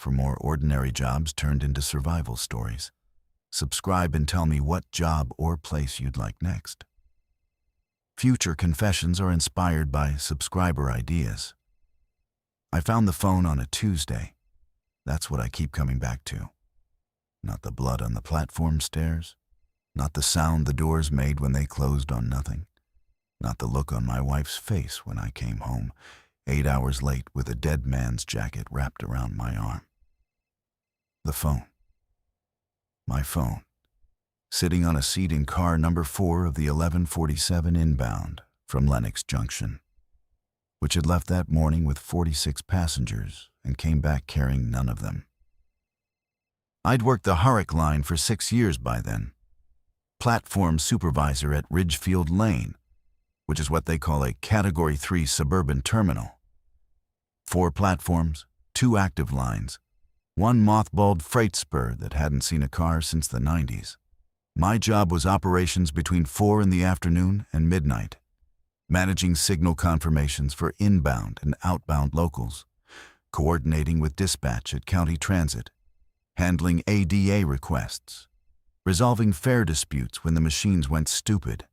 for more ordinary jobs turned into survival stories. Subscribe and tell me what job or place you'd like next. Future confessions are inspired by subscriber ideas. I found the phone on a Tuesday. That's what I keep coming back to. Not the blood on the platform stairs. Not the sound the doors made when they closed on nothing. Not the look on my wife's face when I came home, 8 hours late with a dead man's jacket wrapped around my arm. The phone. My phone. Sitting on a seat in car number 4 of the 1147 inbound from Lennox Junction, which had left that morning with 46 passengers and came back carrying none of them. I'd worked the Hurrick line for 6 years by then. Platform supervisor at Ridgefield Lane, which is what they call a Category 3 suburban terminal. 4 platforms, 2 active lines, 1 mothballed freight spur that hadn't seen a car since the 90s. My job was operations between 4 in the afternoon and midnight, managing signal confirmations for inbound and outbound locals, coordinating with dispatch at County Transit, handling ADA requests, resolving fare disputes when the machines went stupid,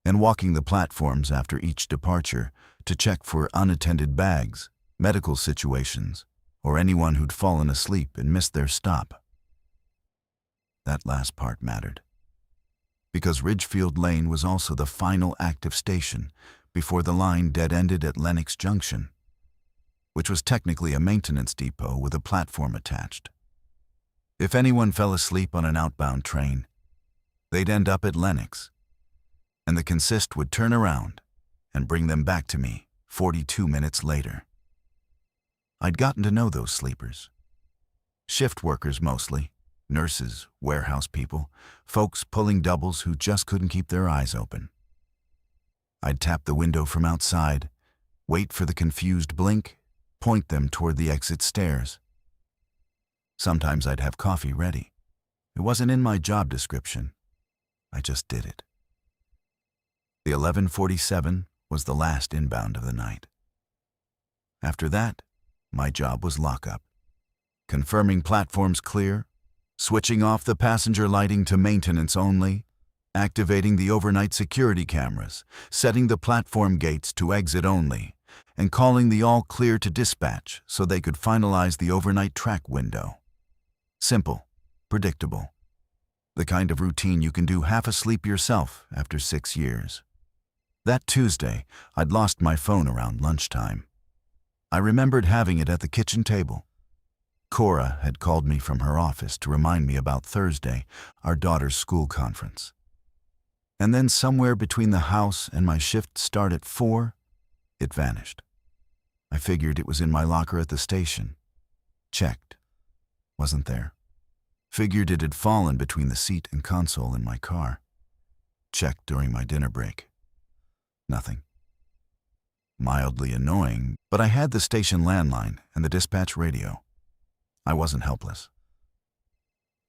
and walking the platforms after each departure to check for unattended bags, medical situations, or anyone who'd fallen asleep and missed their stop. That last part mattered, because Ridgefield Lane was also the final active station before the line dead-ended at Lennox Junction, which was technically a maintenance depot with a platform attached. If anyone fell asleep on an outbound train, they'd end up at Lennox, and the consist would turn around and bring them back to me 42 minutes later. I'd gotten to know those sleepers. Shift workers mostly, nurses, warehouse people, folks pulling doubles who just couldn't keep their eyes open. I'd tap the window from outside, wait for the confused blink, point them toward the exit stairs. Sometimes I'd have coffee ready. It wasn't in my job description. I just did it. The 1147 was the last inbound of the night. After that, my job was lockup, confirming platforms clear, switching off the passenger lighting to maintenance only, activating the overnight security cameras, setting the platform gates to exit only, and calling the all clear to dispatch so they could finalize the overnight track window. Simple, predictable. The kind of routine you can do half asleep yourself after 6 years. That Tuesday, I'd lost my phone around lunchtime. I remembered having it at the kitchen table. Cora had called me from her office to remind me about Thursday, our daughter's school conference. And then somewhere between the house and my shift start at 4, it vanished. I figured it was in my locker at the station. Checked. Wasn't there. Figured it had fallen between the seat and console in my car. Checked during my dinner break. Nothing. Mildly annoying, but I had the station landline and the dispatch radio. I wasn't helpless.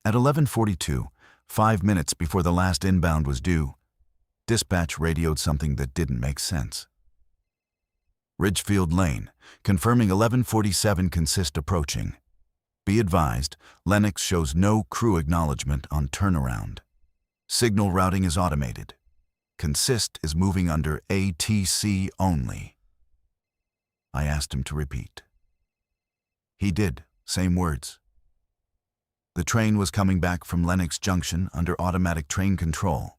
At 11:42, 5 minutes before the last inbound was due, dispatch radioed something that didn't make sense. Ridgefield Lane, confirming 1147 consist approaching. Be advised, Lennox shows no crew acknowledgement on turnaround. Signal routing is automated. Consist is moving under ATC only. I asked him to repeat. He did, same words. The train was coming back from Lennox Junction under automatic train control.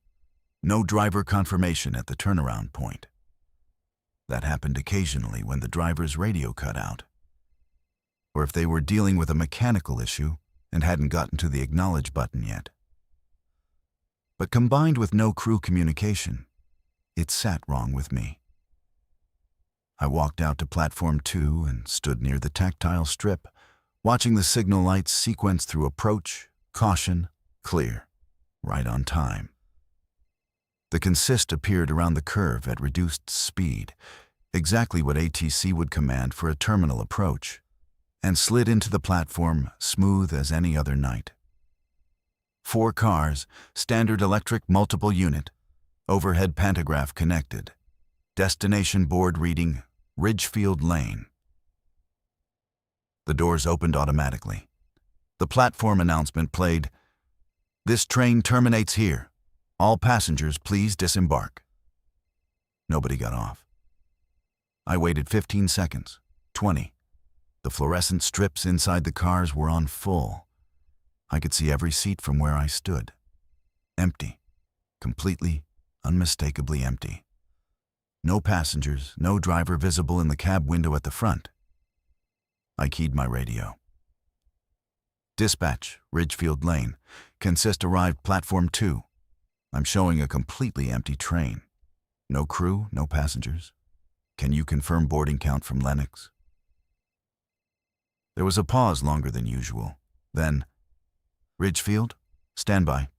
No driver confirmation at the turnaround point. That happened occasionally when the driver's radio cut out, or if they were dealing with a mechanical issue and hadn't gotten to the acknowledge button yet. But combined with no crew communication, it sat wrong with me. I walked out to platform 2 and stood near the tactile strip, watching the signal lights sequence through approach, caution, clear, right on time. The consist appeared around the curve at reduced speed, exactly what ATC would command for a terminal approach, and slid into the platform smooth as any other night. 4 cars, standard electric multiple unit, overhead pantograph connected, destination board reading Ridgefield Lane. The doors opened automatically. The platform announcement played, "This train terminates here. All passengers, please disembark." Nobody got off. I waited 15 seconds, 20. The fluorescent strips inside the cars were on full. I could see every seat from where I stood. Empty. Completely, unmistakably empty. No passengers, no driver visible in the cab window at the front. I keyed my radio. "Dispatch, Ridgefield Lane. Consist arrived platform 2. I'm showing a completely empty train. No crew, no passengers. Can you confirm boarding count from Lennox?" There was a pause longer than usual. Then, "Ridgefield, stand by."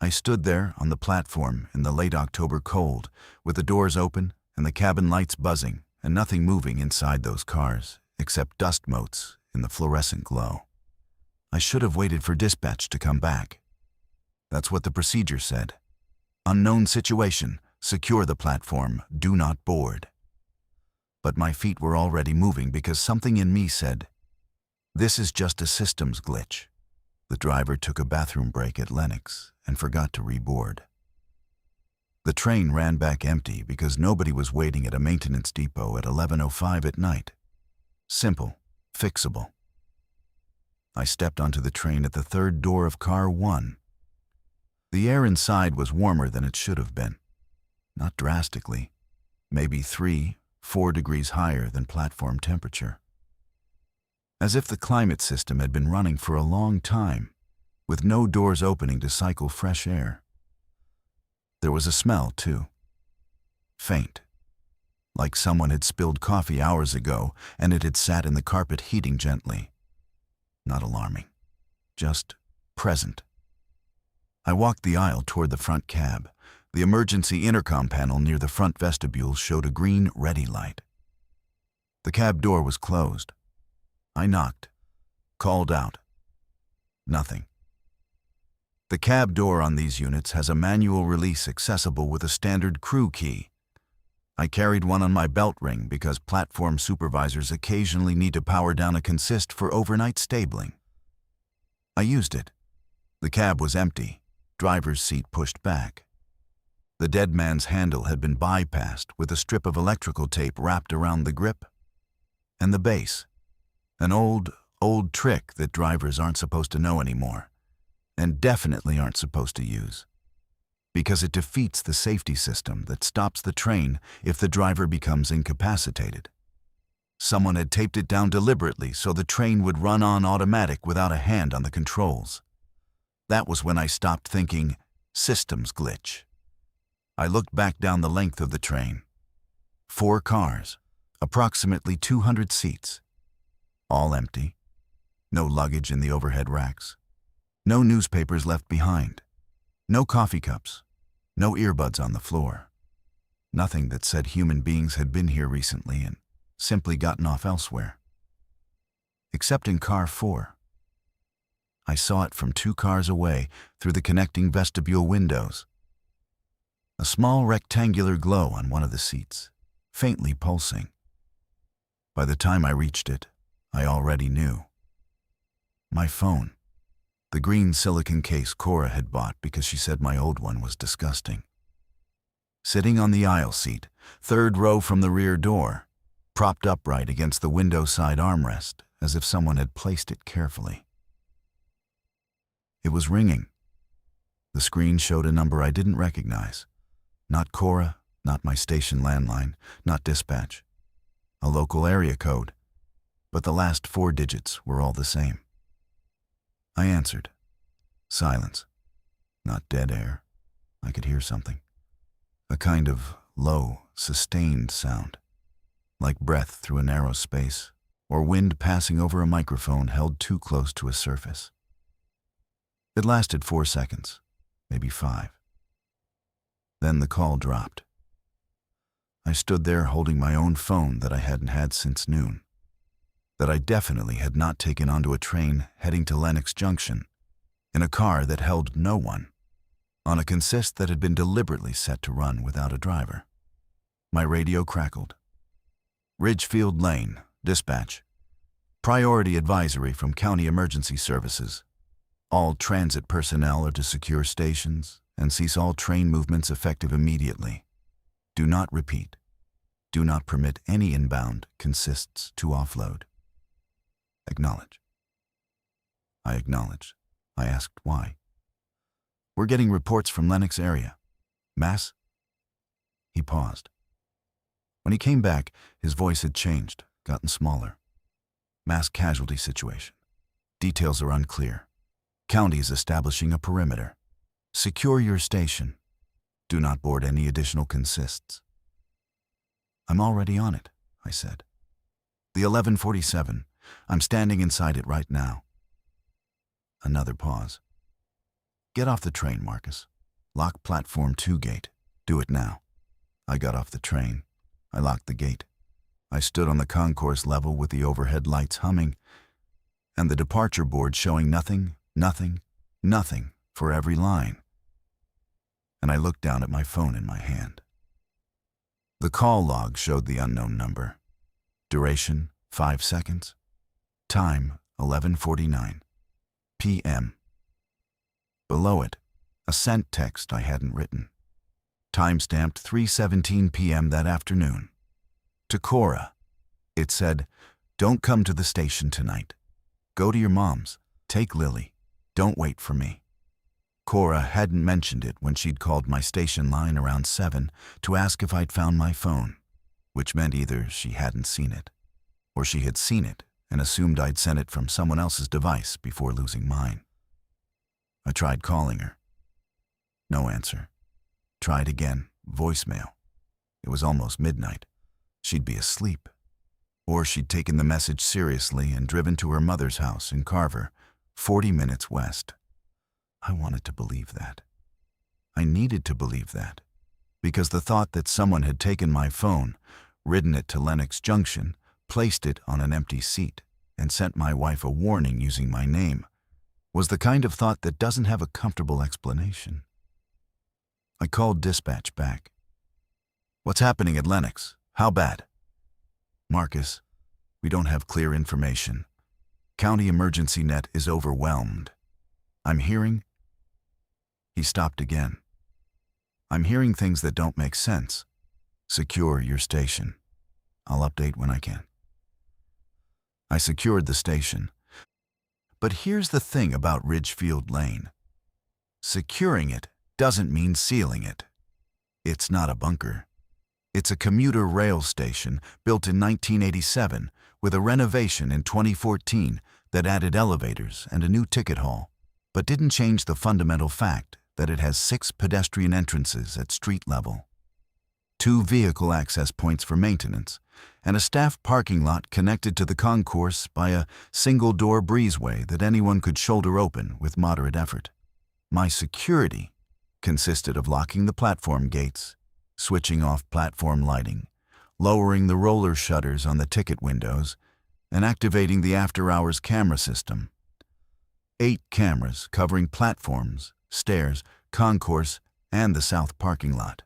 I stood there on the platform in the late October cold, with the doors open and the cabin lights buzzing and nothing moving inside those cars, except dust motes in the fluorescent glow. I should have waited for dispatch to come back. That's what the procedure said. "Unknown situation. Secure the platform. Do not board." But my feet were already moving because something in me said, "This is just a systems glitch." The driver took a bathroom break at Lennox and forgot to reboard. The train ran back empty because nobody was waiting at a maintenance depot at 11:05 at night. Simple, fixable. I stepped onto the train at the third door of car 1. The air inside was warmer than it should have been. Not drastically, maybe 3-4 degrees higher than platform temperature. As if the climate system had been running for a long time, with no doors opening to cycle fresh air. There was a smell, too. Faint. Like someone had spilled coffee hours ago and it had sat in the carpet heating gently. Not alarming. Just present. I walked the aisle toward the front cab. The emergency intercom panel near the front vestibule showed a green ready light. The cab door was closed. I knocked. Called out. Nothing. The cab door on these units has a manual release accessible with a standard crew key. I carried one on my belt ring because platform supervisors occasionally need to power down a consist for overnight stabling. I used it. The cab was empty, driver's seat pushed back. The dead man's handle had been bypassed with a strip of electrical tape wrapped around the grip. And the base. An old trick that drivers aren't supposed to know anymore, and definitely aren't supposed to use. Because it defeats the safety system that stops the train if the driver becomes incapacitated. Someone had taped it down deliberately so the train would run on automatic without a hand on the controls. That was when I stopped thinking, systems glitch. I looked back down the length of the train. 4 cars, approximately 200 seats. All empty. No luggage in the overhead racks. No newspapers left behind. No coffee cups. No earbuds on the floor. Nothing that said human beings had been here recently and simply gotten off elsewhere. Except in car 4. I saw it from 2 cars away through the connecting vestibule windows. A small rectangular glow on one of the seats, faintly pulsing. By the time I reached it, I already knew. My phone. The green silicone case Cora had bought because she said my old one was disgusting. Sitting on the aisle seat, 3rd row from the rear door, propped upright against the window side armrest as if someone had placed it carefully. It was ringing. The screen showed a number I didn't recognize. Not Cora, not my station landline, not dispatch. A local area code, but the last 4 digits were all the same. I answered. Silence. Not dead air. I could hear something. A kind of low, sustained sound, like breath through a narrow space, or wind passing over a microphone held too close to a surface. It lasted 4 seconds, maybe 5. Then the call dropped. I stood there holding my own phone that I hadn't had since noon, that I definitely had not taken onto a train heading to Lennox Junction, in a car that held no one, on a consist that had been deliberately set to run without a driver. My radio crackled. Ridgefield Lane, dispatch. Priority advisory from County Emergency Services. All transit personnel are to secure stations and cease all train movements effective immediately. Do not repeat. Do not permit any inbound consists to offload. Acknowledge. I acknowledged. I asked why. We're getting reports from Lennox area. Mass? He paused. When he came back, his voice had changed, gotten smaller. Mass casualty situation. Details are unclear. County is establishing a perimeter. Secure your station. Do not board any additional consists. I'm already on it, I said. The 1147. I'm standing inside it right now. Another pause. Get off the train, Marcus. Lock platform 2 gate. Do it now. I got off the train. I locked the gate. I stood on the concourse level with the overhead lights humming and the departure board showing nothing, nothing, nothing for every line. And I looked down at my phone in my hand. The call log showed the unknown number. Duration, 5 seconds. Time, 11:49 p.m. Below it, a sent text I hadn't written. Timestamped 3:17 p.m. that afternoon. To Cora, it said, "Don't come to the station tonight. Go to your mom's. Take Lily. Don't wait for me." Cora hadn't mentioned it when she'd called my station line around 7 to ask if I'd found my phone, which meant either she hadn't seen it, or she had seen it and assumed I'd sent it from someone else's device before losing mine. I tried calling her. No answer. Tried again, voicemail. It was almost midnight. She'd be asleep. Or she'd taken the message seriously and driven to her mother's house in Carver, 40 minutes west. I wanted to believe that. I needed to believe that, because the thought that someone had taken my phone, ridden it to Lennox Junction, placed it on an empty seat, and sent my wife a warning using my name, was the kind of thought that doesn't have a comfortable explanation. I called dispatch back. "What's happening at Lennox? How bad?" "Marcus, we don't have clear information. County Emergency Net is overwhelmed. I'm hearing..." He stopped again. "I'm hearing things that don't make sense. Secure your station. I'll update when I can." I secured the station. But here's the thing about Ridgefield Lane. Securing it doesn't mean sealing it. It's not a bunker. It's a commuter rail station built in 1987 with a renovation in 2014 that added elevators and a new ticket hall, but didn't change the fundamental fact that it has 6 pedestrian entrances at street level, 2 vehicle access points for maintenance, and a staff parking lot connected to the concourse by a single-door breezeway that anyone could shoulder open with moderate effort. My security consisted of locking the platform gates, switching off platform lighting, lowering the roller shutters on the ticket windows, and activating the after-hours camera system. 8 cameras covering platforms, stairs, concourse, and the south parking lot.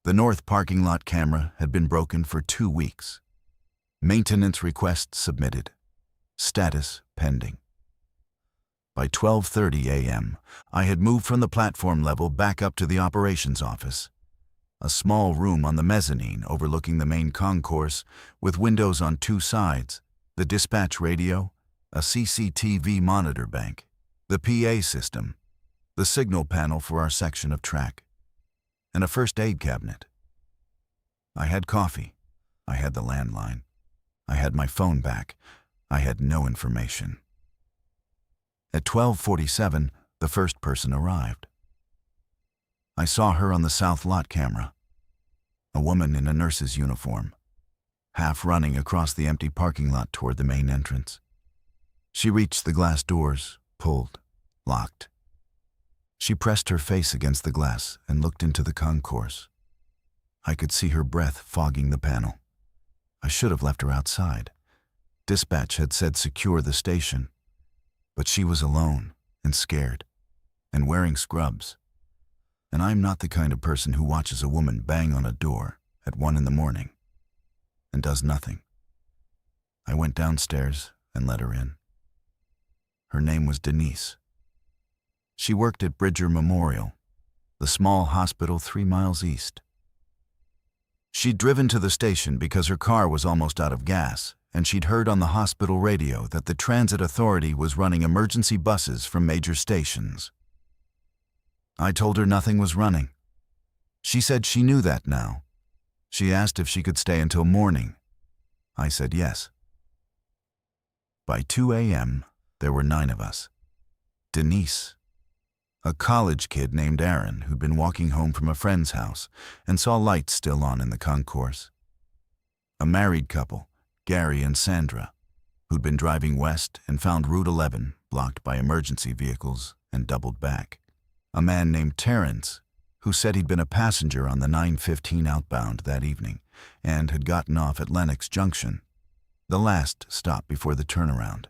The north parking lot camera had been broken for 2 weeks. Maintenance request submitted. Status pending. By 12:30 a.m., I had moved from the platform level back up to the operations office, a small room on the mezzanine overlooking the main concourse with windows on 2 sides, the dispatch radio, a CCTV monitor bank, the PA system, the signal panel for our section of track, and a first aid cabinet. I had coffee. I had the landline. I had my phone back. I had no information. At 12:47, the first person arrived. I saw her on the south lot camera, a woman in a nurse's uniform, half running across the empty parking lot toward the main entrance. She reached the glass doors, pulled, locked. She pressed her face against the glass and looked into the concourse. I could see her breath fogging the panel. I should have left her outside. Dispatch had said secure the station, but she was alone and scared and wearing scrubs. And I'm not the kind of person who watches a woman bang on a door at 1 in the morning and does nothing. I went downstairs and let her in. Her name was Denise. She worked at Bridger Memorial, the small hospital 3 miles east. She'd driven to the station because her car was almost out of gas, and she'd heard on the hospital radio that the transit authority was running emergency buses from major stations. I told her nothing was running. She said she knew that now. She asked if she could stay until morning. I said yes. By 2 a.m., there were 9 of us. Denise, a college kid named Aaron who'd been walking home from a friend's house and saw lights still on in the concourse. A married couple, Gary and Sandra, who'd been driving west and found Route 11 blocked by emergency vehicles and doubled back. A man named Terrence, who said he'd been a passenger on the 9:15 outbound that evening and had gotten off at Lennox Junction, the last stop before the turnaround,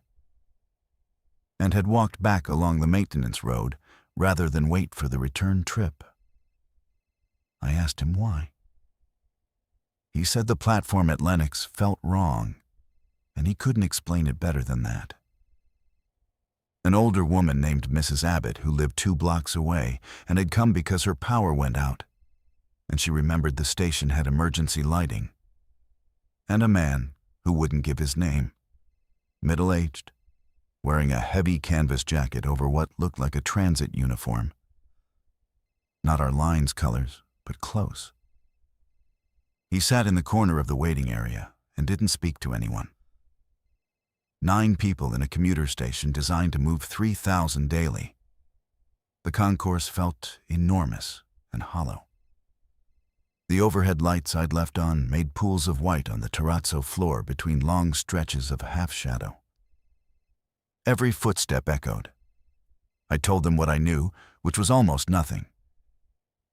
and had walked back along the maintenance road rather than wait for the return trip. I asked him why. He said the platform at Lennox felt wrong, and he couldn't explain it better than that. An older woman named Mrs. Abbott, who lived 2 blocks away and had come because her power went out, and she remembered the station had emergency lighting. And a man who wouldn't give his name, middle-aged, wearing a heavy canvas jacket over what looked like a transit uniform. Not our line's colors, but close. He sat in the corner of the waiting area and didn't speak to anyone. 9 people in a commuter station designed to move 3,000 daily. The concourse felt enormous and hollow. The overhead lights I'd left on made pools of white on the terrazzo floor between long stretches of half-shadow. Every footstep echoed. I told them what I knew, which was almost nothing.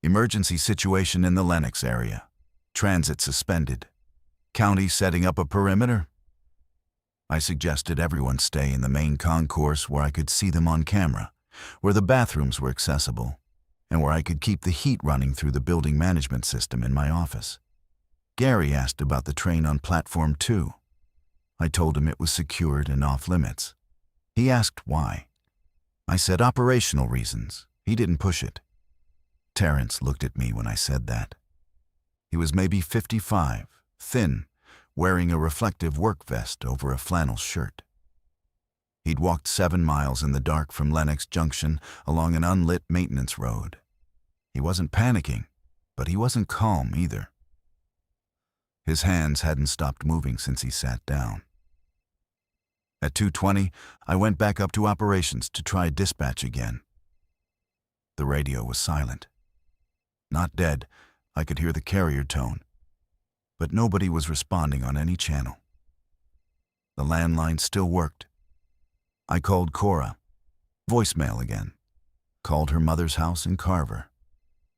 Emergency situation in the Lennox area. Transit suspended. County setting up a perimeter. I suggested everyone stay in the main concourse where I could see them on camera, where the bathrooms were accessible, and where I could keep the heat running through the building management system in my office. Gary asked about the train on Platform 2. I told him it was secured and off-limits. He asked why. I said operational reasons. He didn't push it. Terrence looked at me when I said that. He was maybe 55, thin, wearing a reflective work vest over a flannel shirt. He'd walked 7 miles in the dark from Lennox Junction along an unlit maintenance road. He wasn't panicking, but he wasn't calm either. His hands hadn't stopped moving since he sat down. At 2:20, I went back up to operations to try dispatch again. The radio was silent. Not dead, I could hear the carrier tone, but nobody was responding on any channel. The landline still worked. I called Cora. Voicemail again. Called her mother's house in Carver.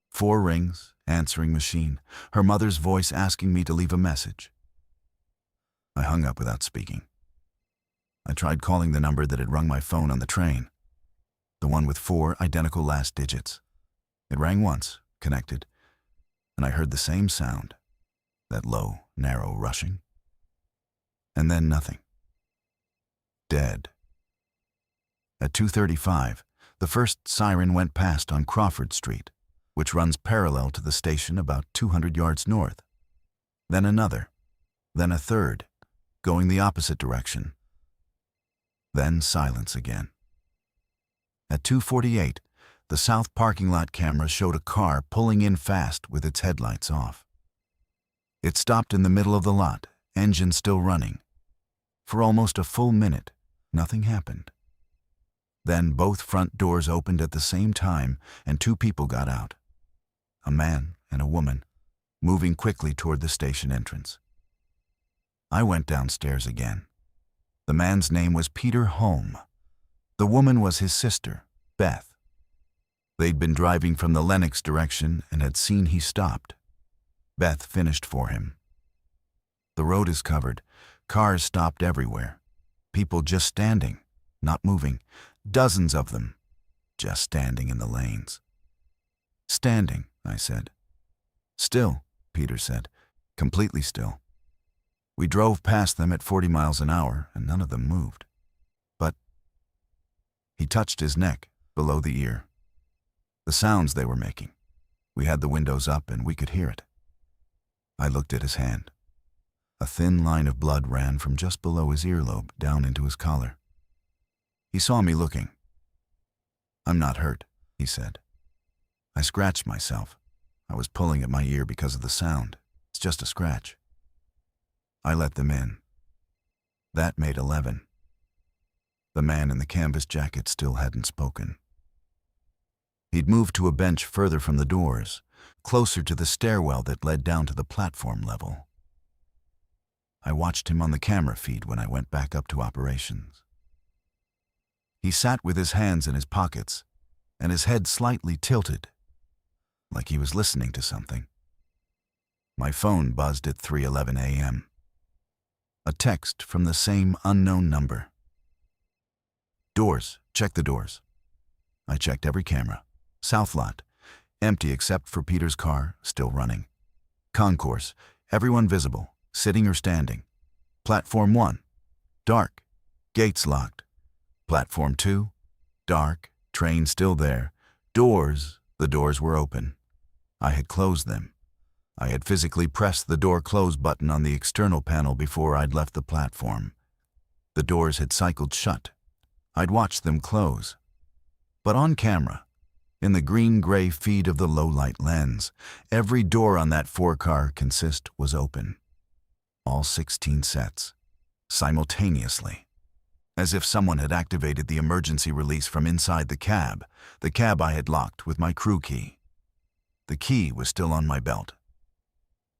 4 rings, answering machine, her mother's voice asking me to leave a message. I hung up without speaking. I tried calling the number that had rung my phone on the train, the one with 4 identical last digits. It rang once, connected, and I heard the same sound, that low, narrow rushing. And then nothing. Dead. At 2:35, the first siren went past on Crawford Street, which runs parallel to the station about 200 yards north. Then another, then a third, going the opposite direction. Then silence again. At 2:48, the south parking lot camera showed a car pulling in fast with its headlights off. It stopped in the middle of the lot, engine still running. For almost a full minute, nothing happened. Then both front doors opened at the same time and 2 people got out. A man and a woman, moving quickly toward the station entrance. I went downstairs again. The man's name was Peter Holm. The woman was his sister, Beth. They'd been driving from the Lennox direction and had seen he stopped. Beth finished for him. The road is covered. Cars stopped everywhere. People just standing, not moving. Dozens of them, just standing in the lanes. Standing, I said. Still, Peter said, completely still. We drove past them at 40 miles an hour, and none of them moved. But he touched his neck below the ear. The sounds they were making. We had the windows up and we could hear it. I looked at his hand. A thin line of blood ran from just below his earlobe down into his collar. He saw me looking. "I'm not hurt," he said. I scratched myself. I was pulling at my ear because of the sound. It's just a scratch. I let them in. That made 11. The man in the canvas jacket still hadn't spoken. He'd moved to a bench further from the doors, closer to the stairwell that led down to the platform level. I watched him on the camera feed when I went back up to operations. He sat with his hands in his pockets and his head slightly tilted, like he was listening to something. My phone buzzed at 3:11 a.m. A text from the same unknown number. "Doors, check the doors." I checked every camera. South lot, empty except for Peter's car, still running. Concourse, everyone visible, sitting or standing. Platform 1, dark, gates locked. Platform 2, dark, train still there. Doors, the doors were open. I had closed them. I had physically pressed the door close button on the external panel before I'd left the platform. The doors had cycled shut. I'd watched them close. But on camera, in the green-gray feed of the low-light lens, every door on that four-car consist was open. All 16 sets, simultaneously, as if someone had activated the emergency release from inside the cab I had locked with my crew key. The key was still on my belt.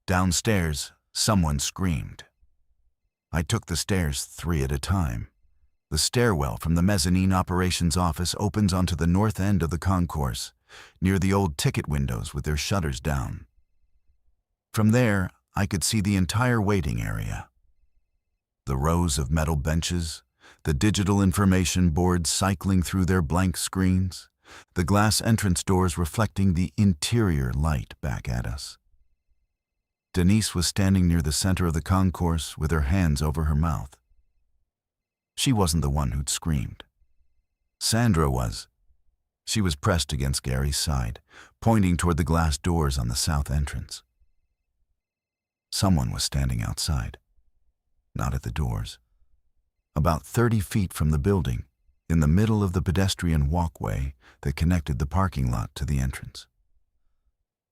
Downstairs, someone screamed. I took the stairs 3 at a time. The stairwell from the mezzanine operations office opens onto the north end of the concourse, near the old ticket windows with their shutters down. From there, I could see the entire waiting area. The rows of metal benches, the digital information boards cycling through their blank screens, the glass entrance doors reflecting the interior light back at us. Denise was standing near the center of the concourse with her hands over her mouth. She wasn't the one who'd screamed. Sandra was. She was pressed against Gary's side, pointing toward the glass doors on the south entrance. Someone was standing outside, not at the doors. About 30 feet from the building, in the middle of the pedestrian walkway that connected the parking lot to the entrance.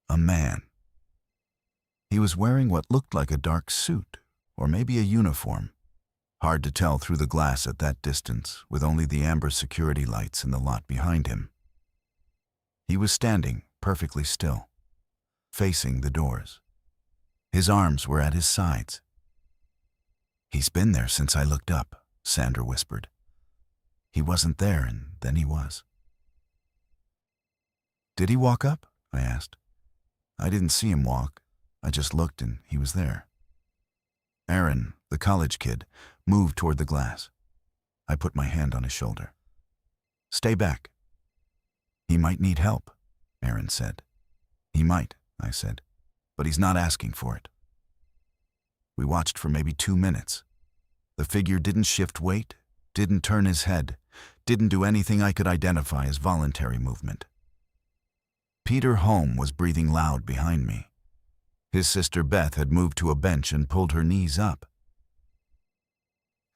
A man. He was wearing what looked like a dark suit, or maybe a uniform. Hard to tell through the glass at that distance, with only the amber security lights in the lot behind him. He was standing perfectly still, facing the doors. His arms were at his sides. "He's been there since I looked up," Sandra whispered. "He wasn't there, and then he was." "Did he walk up?" I asked. "I didn't see him walk. I just looked and he was there." Aaron, the college kid, moved toward the glass. I put my hand on his shoulder. "Stay back." "He might need help," Aaron said. "He might," I said, "but he's not asking for it." We watched for maybe 2 minutes. The figure didn't shift weight, didn't turn his head, didn't do anything I could identify as voluntary movement. Peter Holm was breathing loud behind me. His sister Beth had moved to a bench and pulled her knees up.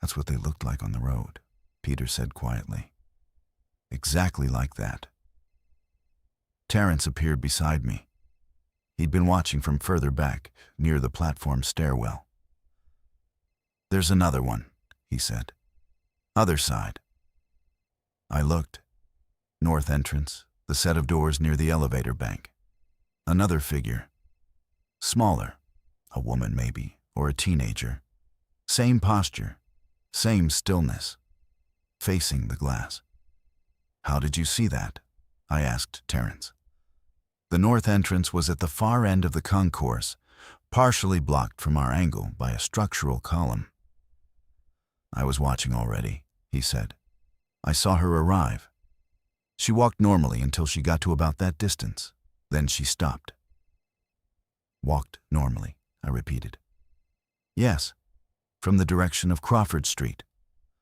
"That's what they looked like on the road," Peter said quietly. "Exactly like that." Terrence appeared beside me. He'd been watching from further back, near the platform stairwell. "There's another one," he said. "Other side." I looked. North entrance, the set of doors near the elevator bank. Another figure. Smaller, a woman maybe, or a teenager. Same posture, same stillness, facing the glass. "How did you see that?" I asked Terrence. The north entrance was at the far end of the concourse, partially blocked from our angle by a structural column. "I was watching already," he said. "I saw her arrive. She walked normally until she got to about that distance. Then she stopped." "Walked normally," I repeated. "Yes, from the direction of Crawford Street.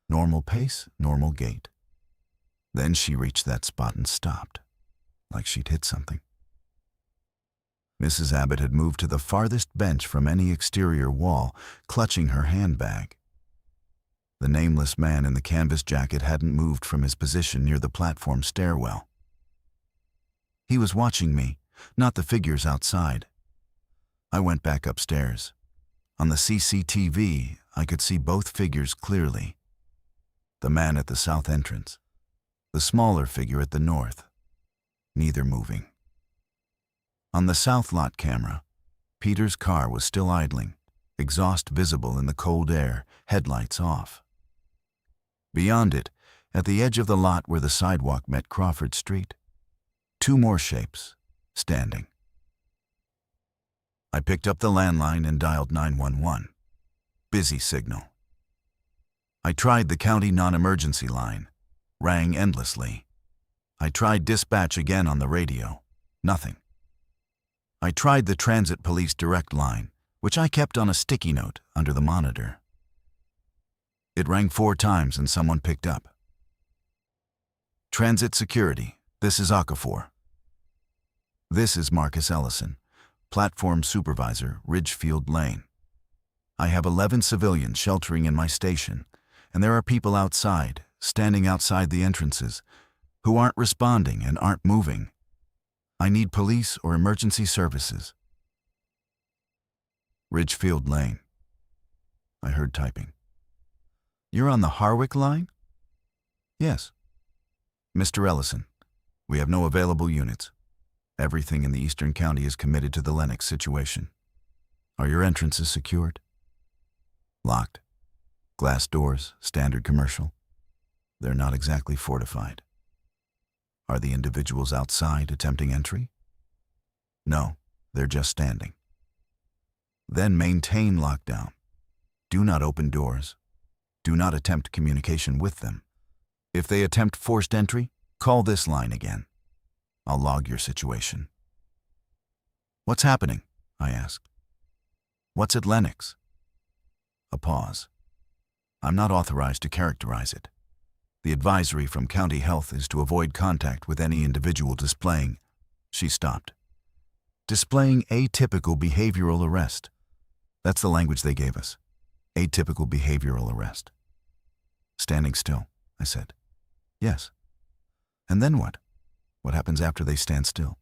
Normal pace, normal gait. Then she reached that spot and stopped, like she'd hit something. Mrs. Abbott had moved to the farthest bench from any exterior wall, clutching her handbag. The nameless man in the canvas jacket hadn't moved from his position near the platform stairwell. He was watching me, not the figures outside. I went back upstairs. On the CCTV, I could see both figures clearly. The man at the south entrance, the smaller figure at the north, neither moving. On the south lot camera, Peter's car was still idling, exhaust visible in the cold air, headlights off. Beyond it, at the edge of the lot where the sidewalk met Crawford Street, two more shapes, standing. I picked up the landline and dialed 911. Busy signal. I tried the county non-emergency line. Rang endlessly. I tried dispatch again on the radio. Nothing. I tried the transit police direct line, which I kept on a sticky note under the monitor. It rang 4 times and someone picked up. Transit security, this is Okafor. This is Marcus Ellison, platform supervisor, Ridgefield Lane. I have 11 civilians sheltering in my station, and there are people outside, standing outside the entrances, who aren't responding and aren't moving. I need police or emergency services. Ridgefield Lane. I heard typing. You're on the Harwick line? Yes. Mr. Ellison, we have no available units. Everything in the Eastern County is committed to the Lennox situation. Are your entrances secured? Locked. Glass doors, standard commercial. They're not exactly fortified. Are the individuals outside attempting entry? No, they're just standing. Then maintain lockdown. Do not open doors. Do not attempt communication with them. If they attempt forced entry, call this line again. I'll log your situation. What's happening? I asked. What's at Lennox? A pause. I'm not authorized to characterize it. The advisory from County Health is to avoid contact with any individual displaying. She stopped. Displaying atypical behavioral arrest. That's the language they gave us. Atypical behavioral arrest. Standing still, I said. Yes. And then what? What happens after they stand still?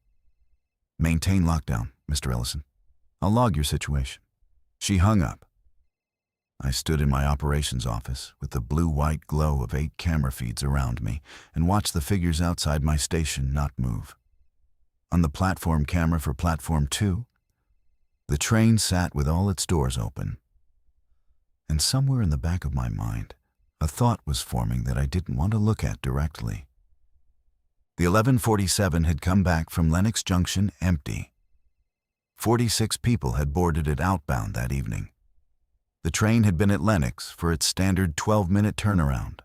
Maintain lockdown, Mr. Ellison. I'll log your situation. She hung up. I stood in my operations office with the blue-white glow of 8 camera feeds around me and watched the figures outside my station not move. On the platform camera for Platform 2, the train sat with all its doors open. And somewhere in the back of my mind, a thought was forming that I didn't want to look at directly. The 1147 had come back from Lennox Junction empty. 46 people had boarded it outbound that evening. The train had been at Lennox for its standard 12-minute turnaround.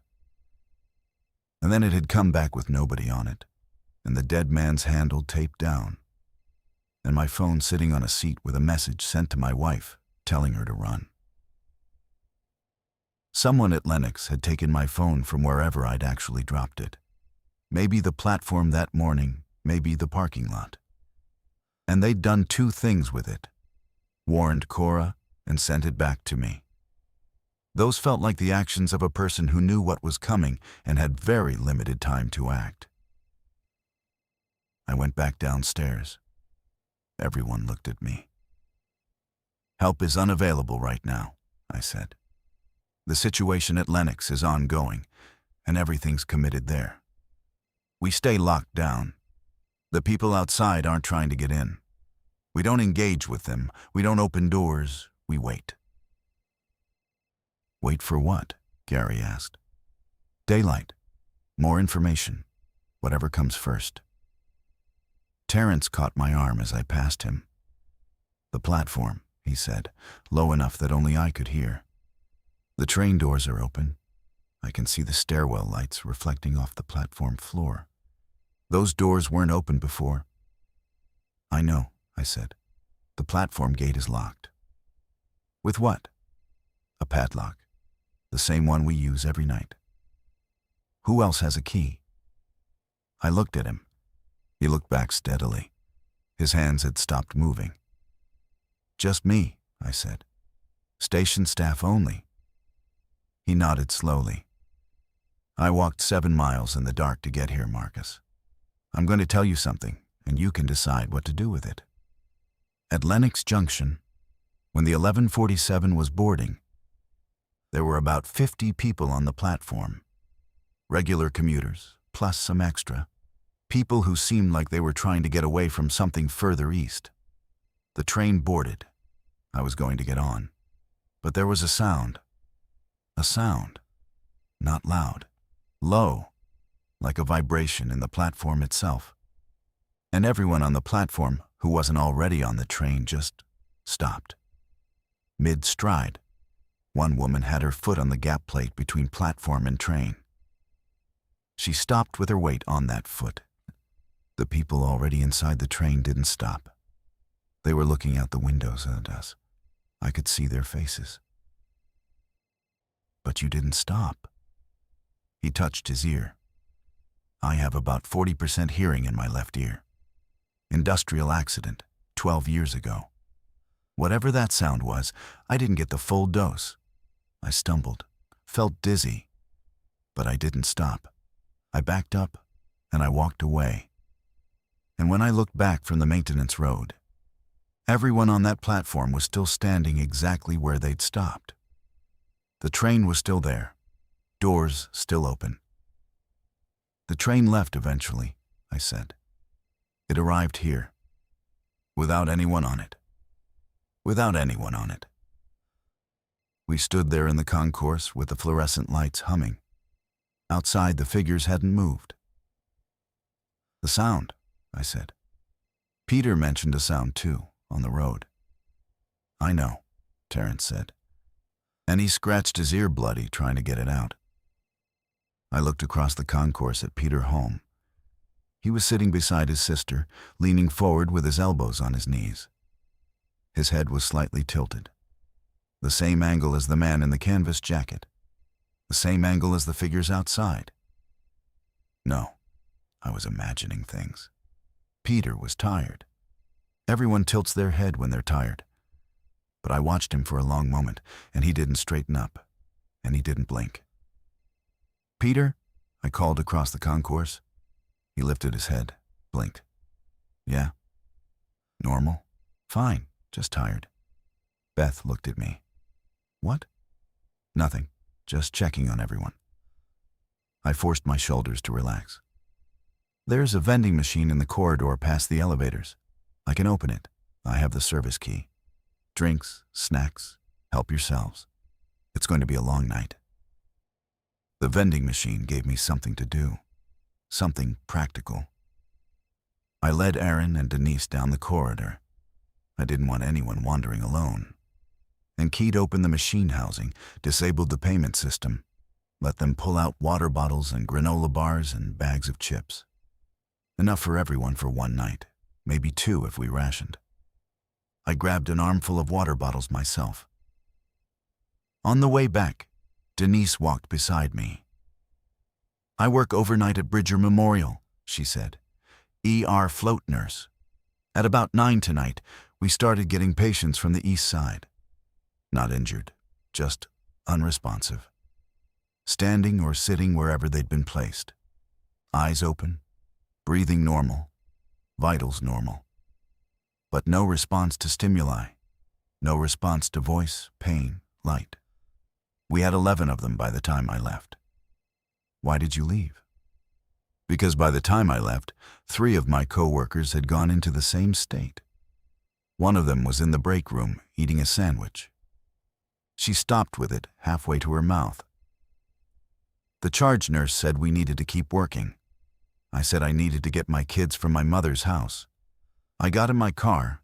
And then it had come back with nobody on it, and the dead man's handle taped down, and my phone sitting on a seat with a message sent to my wife telling her to run. Someone at Lennox had taken my phone from wherever I'd actually dropped it. Maybe the platform that morning, maybe the parking lot. And they'd done 2 things with it. Warned Cora and sent it back to me. Those felt like the actions of a person who knew what was coming and had very limited time to act. I went back downstairs. Everyone looked at me. Help is unavailable right now, I said. The situation at Lennox is ongoing, and everything's committed there. We stay locked down. The people outside aren't trying to get in. We don't engage with them. We don't open doors. We wait. Wait for what? Gary asked. Daylight. More information. Whatever comes first. Terrence caught my arm as I passed him. The platform, he said, low enough that only I could hear. The train doors are open. I can see the stairwell lights reflecting off the platform floor. Those doors weren't open before. I know, I said. The platform gate is locked. With what? A padlock. The same one we use every night. Who else has a key? I looked at him. He looked back steadily. His hands had stopped moving. Just me, I said. Station staff only. He nodded slowly. I walked 7 miles in the dark to get here, Marcus. I'm going to tell you something, and you can decide what to do with it. At Lennox Junction, when the 1147 was boarding, there were about 50 people on the platform. Regular commuters, plus some extra. People who seemed like they were trying to get away from something further east. The train boarded. I was going to get on. But there was a sound. A sound. Not loud. Low. Like a vibration in the platform itself. And everyone on the platform who wasn't already on the train just stopped. Mid-stride. One woman had her foot on the gap plate between platform and train. She stopped with her weight on that foot. The people already inside the train didn't stop. They were looking out the windows at us. I could see their faces. But you didn't stop. He touched his ear. I have about 40% hearing in my left ear. Industrial accident, 12 years ago. Whatever that sound was, I didn't get the full dose. I stumbled, felt dizzy, but I didn't stop. I backed up, and I walked away. And when I looked back from the maintenance road, everyone on that platform was still standing exactly where they'd stopped. The train was still there, doors still open. The train left eventually, I said. It arrived here, without anyone on it. Without anyone on it. We stood there in the concourse with the fluorescent lights humming. Outside, the figures hadn't moved. The sound, I said. Peter mentioned a sound too, on the road. I know, Terrence said. And he scratched his ear bloody trying to get it out. I looked across the concourse at Peter Holm. He was sitting beside his sister, leaning forward with his elbows on his knees. His head was slightly tilted. The same angle as the man in the canvas jacket. The same angle as the figures outside. No, I was imagining things. Peter was tired. Everyone tilts their head when they're tired. But I watched him for a long moment, and he didn't straighten up, and he didn't blink. Peter, I called across the concourse. He lifted his head, blinked. Yeah? Normal? Fine, just tired. Beth looked at me. What? Nothing, just checking on everyone. I forced my shoulders to relax. There's a vending machine in the corridor past the elevators. I can open it. I have the service key. Drinks, snacks, help yourselves. It's going to be a long night. The vending machine gave me something to do. Something practical. I led Aaron and Denise down the corridor. I didn't want anyone wandering alone. And keyed open the machine housing, disabled the payment system, let them pull out water bottles and granola bars and bags of chips. Enough for everyone for one night, maybe 2 if we rationed. I grabbed an armful of water bottles myself. On the way back, Denise walked beside me. I work overnight at Bridger Memorial, she said. ER float nurse. At about 9 tonight, we started getting patients from the east side. Not injured, just unresponsive. Standing or sitting wherever they'd been placed. Eyes open, breathing normal, vitals normal. But no response to stimuli, no response to voice, pain, light. We had 11 of them by the time I left. Why did you leave? Because by the time I left, 3 of my co-workers had gone into the same state. One of them was in the break room eating a sandwich. She stopped with it halfway to her mouth. The charge nurse said we needed to keep working. I said I needed to get my kids from my mother's house. I got in my car,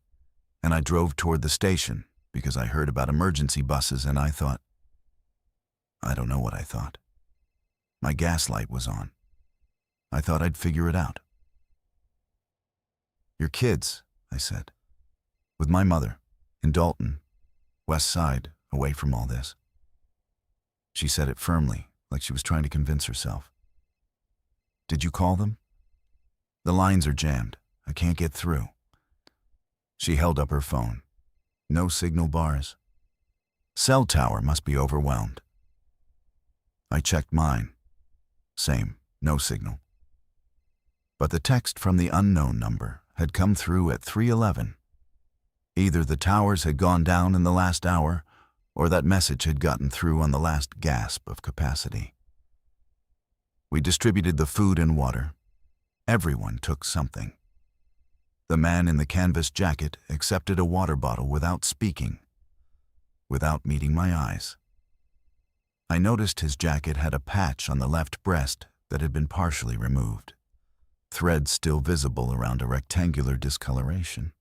and I drove toward the station because I heard about emergency buses and I thought, I don't know what I thought. My gas light was on. I thought I'd figure it out. Your kids, I said. With my mother, in Dalton, West Side, away from all this. She said it firmly, like she was trying to convince herself. Did you call them? The lines are jammed. I can't get through. She held up her phone. No signal bars. Cell tower must be overwhelmed. I checked mine. Same, no signal. But the text from the unknown number had come through at 3:11. Either the towers had gone down in the last hour, or that message had gotten through on the last gasp of capacity. We distributed the food and water. Everyone took something. The man in the canvas jacket accepted a water bottle without speaking, without meeting my eyes. I noticed his jacket had a patch on the left breast that had been partially removed, threads still visible around a rectangular discoloration.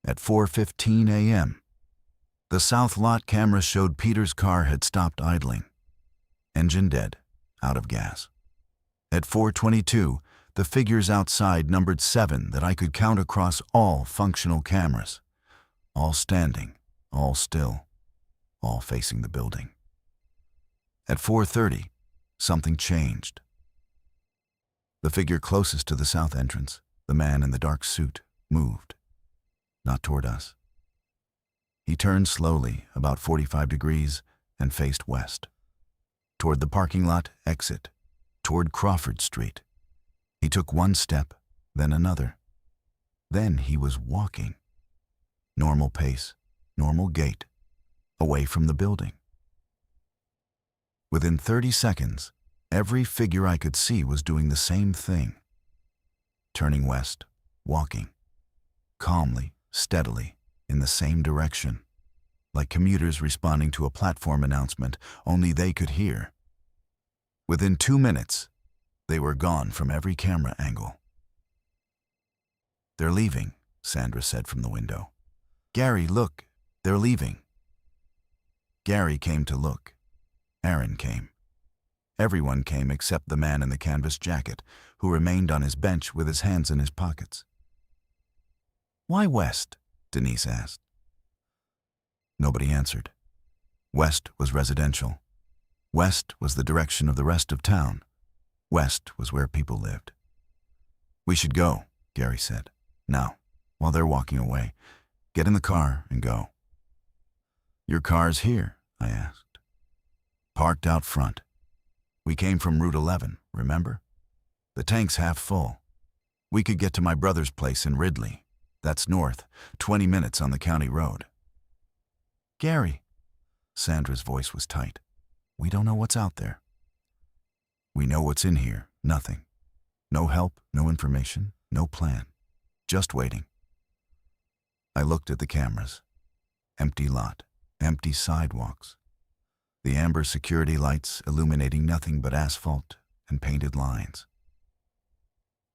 At 4:15 a.m., the south lot camera showed Peter's car had stopped idling. Engine dead, out of gas. At 4:22, the figures outside numbered 7 that I could count across all functional cameras, all standing, all still, all facing the building. At 4:30, something changed. The figure closest to the south entrance, the man in the dark suit, moved, not toward us. He turned slowly, about 45 degrees, and faced west, toward the parking lot exit, toward Crawford Street. He took one step, then another. Then he was walking. Normal pace, normal gait, away from the building. Within 30 seconds, every figure I could see was doing the same thing. Turning west, walking. Calmly, steadily, in the same direction. Like commuters responding to a platform announcement only they could hear. Within 2 minutes, they were gone from every camera angle. They're leaving, Sandra said from the window. Gary, look, they're leaving. Gary came to look. Aaron came. Everyone came except the man in the canvas jacket, who remained on his bench with his hands in his pockets. Why west? Denise asked. Nobody answered. West was residential. West was the direction of the rest of town. West was where people lived. We should go, Gary said. Now, while they're walking away, get in the car and go. Your car's here, I asked. Parked out front. We came from Route 11, remember? The tank's half full. We could get to my brother's place in Ridley. That's north, 20 minutes on the county road. Gary, Sandra's voice was tight. We don't know what's out there. We know what's in here, nothing. No help, no information, no plan. Just waiting. I looked at the cameras. Empty lot, empty sidewalks. The amber security lights illuminating nothing but asphalt and painted lines.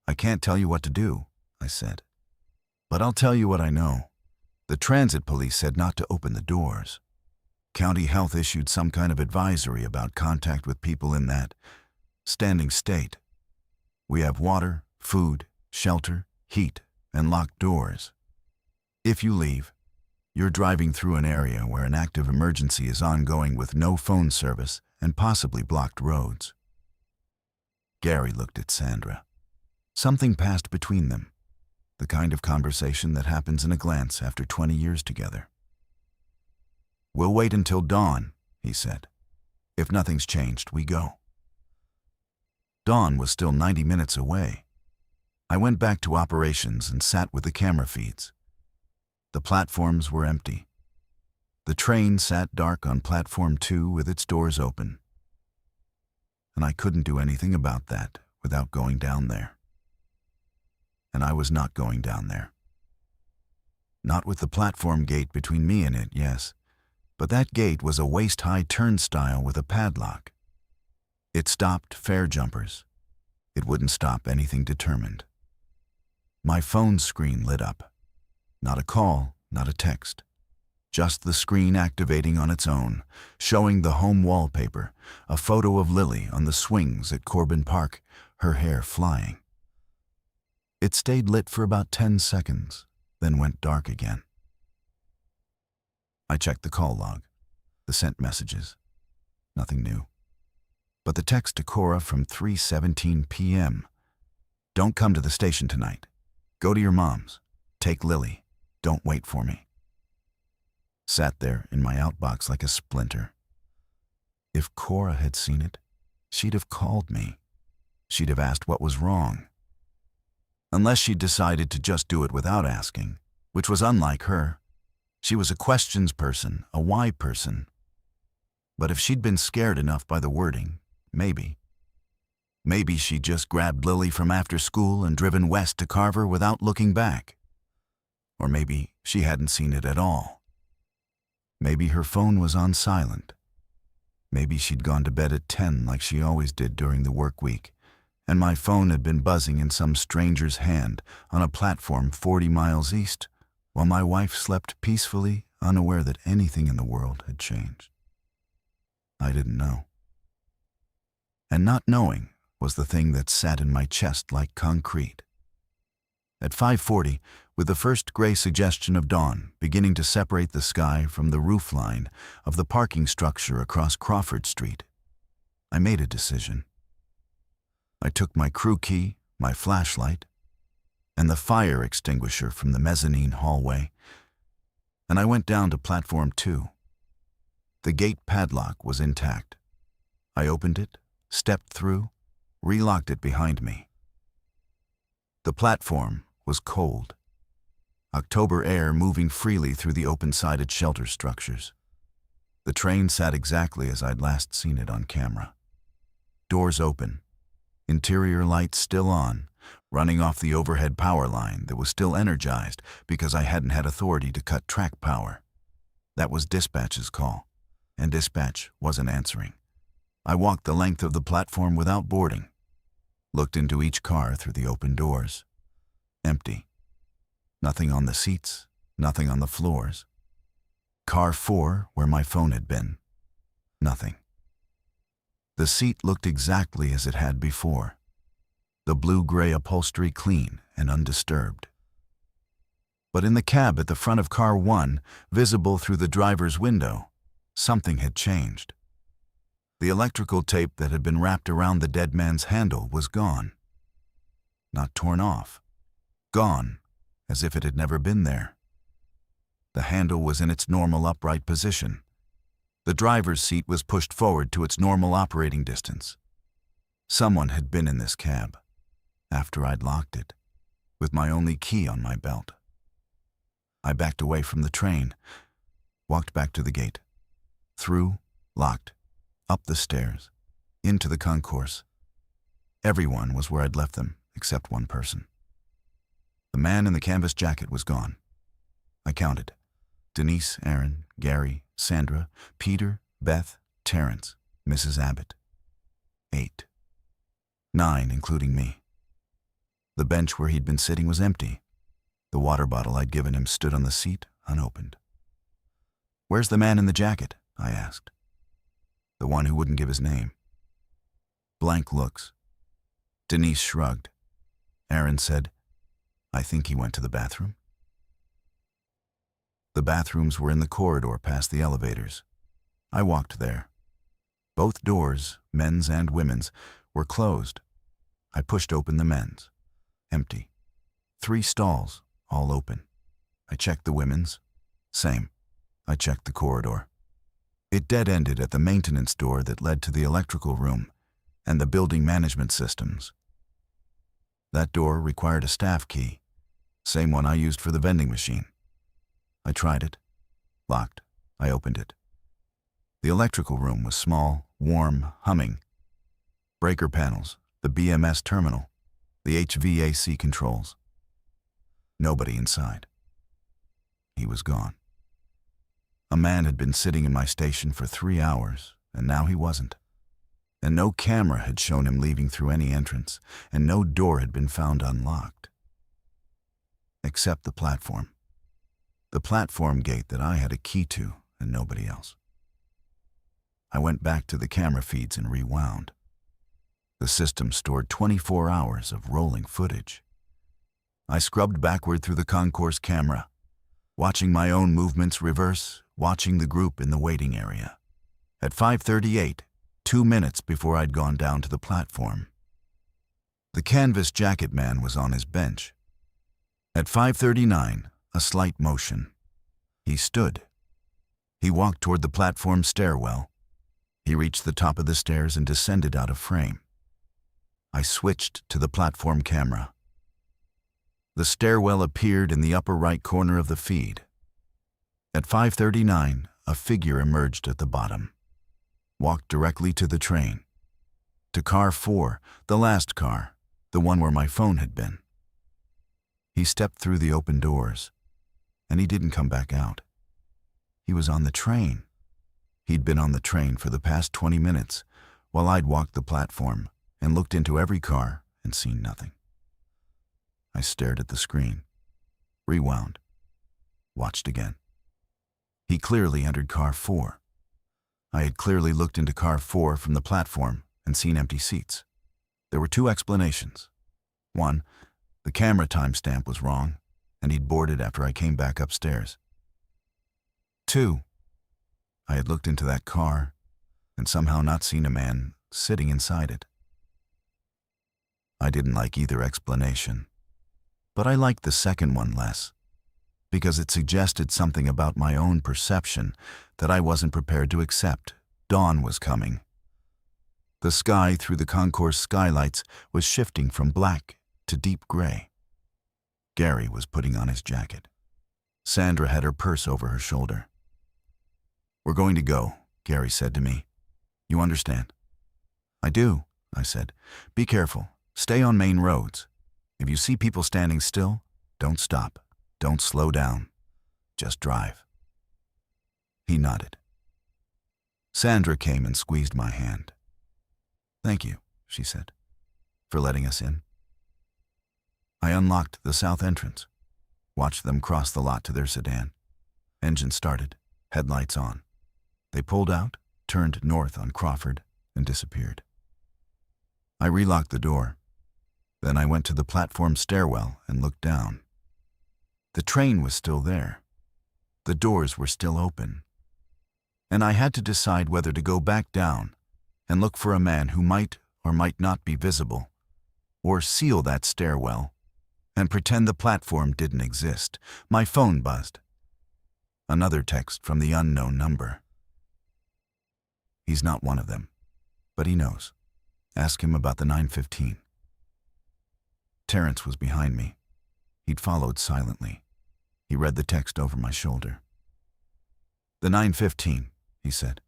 I can't tell you what to do, I said. But I'll tell you what I know. The transit police said not to open the doors. County Health issued some kind of advisory about contact with people in that standing state. We have water, food, shelter, heat, and locked doors. If you leave, you're driving through an area where an active emergency is ongoing with no phone service and possibly blocked roads. Gary looked at Sandra. Something passed between them, the kind of conversation that happens in a glance after 20 years together. We'll wait until dawn, he said. If nothing's changed, we go. Dawn was still 90 minutes away. I went back to operations and sat with the camera feeds. The platforms were empty. The train sat dark on platform 2 with its doors open. And I couldn't do anything about that without going down there. And I was not going down there. Not with the platform gate between me and it, yes, but that gate was a waist-high turnstile with a padlock. It stopped fare jumpers. It wouldn't stop anything determined. My phone screen lit up. Not a call, not a text. Just the screen activating on its own, showing the home wallpaper, a photo of Lily on the swings at Corbin Park, her hair flying. It stayed lit for about 10 seconds, then went dark again. I checked the call log, the sent messages. Nothing new. But the text to Cora from 3:17 p.m. Don't come to the station tonight. Go to your mom's. Take Lily. Don't wait for me. Sat there in my outbox like a splinter. If Cora had seen it, she'd have called me. She'd have asked what was wrong. Unless she'd decided to just do it without asking, which was unlike her. She was a questions person, a why person. But if she'd been scared enough by the wording, maybe. Maybe she'd just grabbed Lily from after school and driven west to Carver without looking back. Or maybe she hadn't seen it at all. Maybe her phone was on silent. Maybe she'd gone to bed at 10 like she always did during the work week, and my phone had been buzzing in some stranger's hand on a platform 40 miles east, while my wife slept peacefully, unaware that anything in the world had changed. I didn't know. And not knowing was the thing that sat in my chest like concrete. At 5:40, with the first gray suggestion of dawn beginning to separate the sky from the roofline of the parking structure across Crawford Street, I made a decision. I took my crew key, my flashlight, and the fire extinguisher from the mezzanine hallway, and I went down to platform 2. The gate padlock was intact. I opened it, stepped through, relocked it behind me. The platform was cold. October air moving freely through the open-sided shelter structures. The train sat exactly as I'd last seen it on camera. Doors open, interior lights still on, running off the overhead power line that was still energized because I hadn't had authority to cut track power. That was dispatch's call, and dispatch wasn't answering. I walked the length of the platform without boarding, looked into each car through the open doors. Empty. Nothing on the seats, nothing on the floors. Car 4, where my phone had been. Nothing. The seat looked exactly as it had before. The blue-gray upholstery clean and undisturbed. But in the cab at the front of car 1, visible through the driver's window, something had changed. The electrical tape that had been wrapped around the dead man's handle was gone. Not torn off. Gone, as if it had never been there. The handle was in its normal upright position. The driver's seat was pushed forward to its normal operating distance. Someone had been in this cab, after I'd locked it, with my only key on my belt. I backed away from the train, walked back to the gate, through, locked, up the stairs, into the concourse. Everyone was where I'd left them, except one person. The man in the canvas jacket was gone. I counted. Denise, Aaron, Gary, Sandra, Peter, Beth, Terrence, Mrs. Abbott. 8. 9, including me. The bench where he'd been sitting was empty. The water bottle I'd given him stood on the seat, unopened. "Where's the man in the jacket?" I asked. The one who wouldn't give his name. Blank looks. Denise shrugged. Aaron said, "I think he went to the bathroom." The bathrooms were in the corridor past the elevators. I walked there. Both doors, men's and women's, were closed. I pushed open the men's. Empty. 3 stalls, all open. I checked the women's. Same. I checked the corridor. It dead-ended at the maintenance door that led to the electrical room and the building management systems. That door required a staff key, same one I used for the vending machine. I tried it. Locked. I opened it. The electrical room was small, warm, humming. Breaker panels, the BMS terminal, the HVAC controls. Nobody inside. He was gone. A man had been sitting in my station for 3 hours, and now he wasn't. And no camera had shown him leaving through any entrance, and no door had been found unlocked. Except the platform. The platform gate that I had a key to, and nobody else. I went back to the camera feeds and rewound. The system stored 24 hours of rolling footage. I scrubbed backward through the concourse camera, watching my own movements reverse, watching the group in the waiting area. At 5:38, 2 minutes before I'd gone down to the platform. The canvas jacket man was on his bench. At 5:39, a slight motion. He stood. He walked toward the platform stairwell. He reached the top of the stairs and descended out of frame. I switched to the platform camera. The stairwell appeared in the upper right corner of the feed. At 5:39, a figure emerged at the bottom, walked directly to the train, to car 4, the last car, the one where my phone had been. He stepped through the open doors, and he didn't come back out. He was on the train. He'd been on the train for the past 20 minutes, while I'd walked the platform and looked into every car and seen nothing. I stared at the screen, rewound, watched again. He clearly entered car 4. I had clearly looked into car 4 from the platform and seen empty seats. There were 2 explanations. 1, the camera timestamp was wrong, and he'd boarded after I came back upstairs. 2, I had looked into that car and somehow not seen a man sitting inside it. I didn't like either explanation, but I liked the second one less, because it suggested something about my own perception that I wasn't prepared to accept. Dawn was coming. The sky through the concourse skylights was shifting from black to deep gray. Gary was putting on his jacket. Sandra had her purse over her shoulder. "We're going to go," Gary said to me. "You understand?" "I do," I said. "Be careful. Stay on main roads. If you see people standing still, don't stop. Don't slow down. Just drive." He nodded. Sandra came and squeezed my hand. "Thank you," she said, "for letting us in." I unlocked the south entrance, watched them cross the lot to their sedan. Engine started, headlights on. They pulled out, turned north on Crawford, and disappeared. I relocked the door. Then I went to the platform stairwell and looked down. The train was still there. The doors were still open. And I had to decide whether to go back down and look for a man who might or might not be visible, or seal that stairwell and pretend the platform didn't exist. My phone buzzed. Another text from the unknown number. "He's not one of them, but he knows. Ask him about the 9:15. Terrence was behind me. He'd followed silently. He read the text over my shoulder. "The 9:15, he said.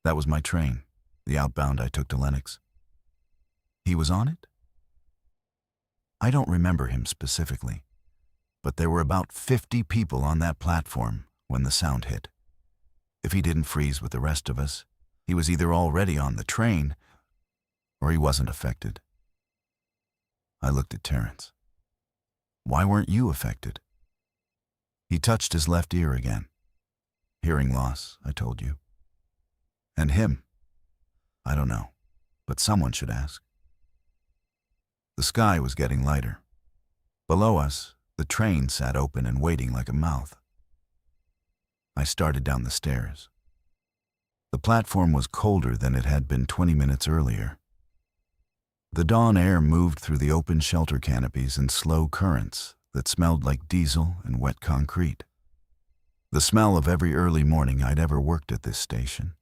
"That was my train, the outbound I took to Lennox." "He was on it?" I don't remember him specifically, but there were about 50 people on that platform when the sound hit. If he didn't freeze with the rest of us, he was either already on the train or he wasn't affected. I looked at Terrence. "Why weren't you affected?" He touched his left ear again. "Hearing loss, I told you." "And him?" "I don't know, but someone should ask." The sky was getting lighter. Below us, the train sat open and waiting like a mouth. I started down the stairs. The platform was colder than it had been 20 minutes earlier. The dawn air moved through the open shelter canopies in slow currents that smelled like diesel and wet concrete. The smell of every early morning I'd ever worked at this station.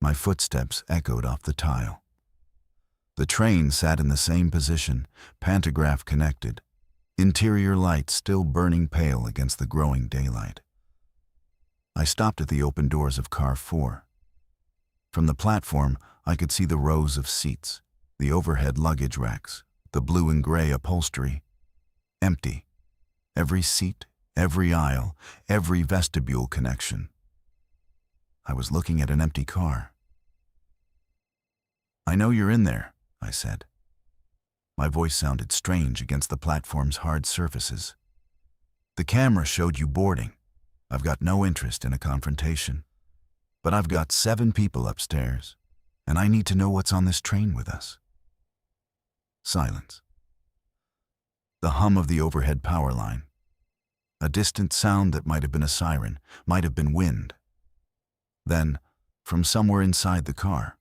My footsteps echoed off the tile. The train sat in the same position, pantograph connected, interior lights still burning pale against the growing daylight. I stopped at the open doors of car 4. From the platform, I could see the rows of seats, the overhead luggage racks, the blue and gray upholstery. Empty. Every seat, every aisle, every vestibule connection. I was looking at an empty car. "I know you're in there," I said. My voice sounded strange against the platform's hard surfaces. "The camera showed you boarding. I've got no interest in a confrontation. But I've got 7 people upstairs, and I need to know what's on this train with us." Silence. The hum of the overhead power line. A distant sound that might have been a siren, might have been wind. Then, from somewhere inside the car,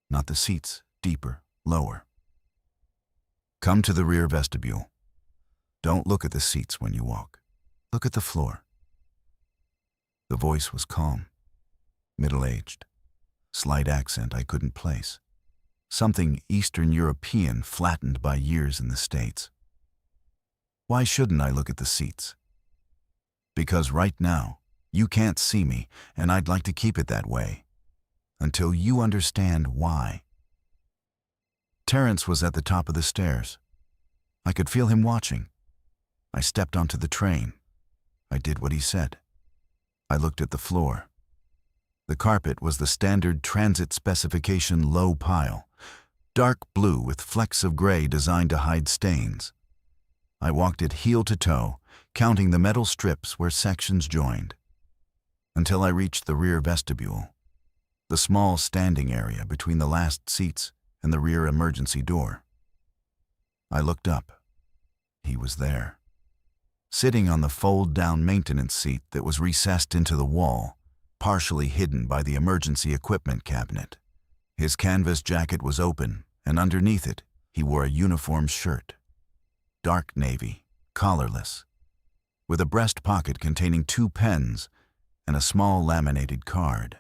not the seats, deeper, lower. Come to the rear vestibule. Don't look at the seats when you walk. Look at the floor. The voice was calm, middle-aged, slight accent I couldn't place. Something Eastern European flattened by years in the States. Why shouldn't I look at the seats? Because right now, you can't see me, and I'd like to keep it that way. Until you understand why. Terrence was at the top of the stairs. I could feel him watching. I stepped onto the train. I did what he said. I looked at the floor. The carpet was the standard transit specification low pile, dark blue with flecks of gray designed to hide stains. I walked it heel to toe, counting the metal strips where sections joined, until I reached the rear vestibule, the small standing area between the last seats and the rear emergency door. I looked up. He was there, sitting on the fold-down maintenance seat that was recessed into the wall, partially hidden by the emergency equipment cabinet. His canvas jacket was open, and underneath it, he wore a uniform shirt. Dark navy, collarless, with a breast pocket containing 2 pens and a small laminated card.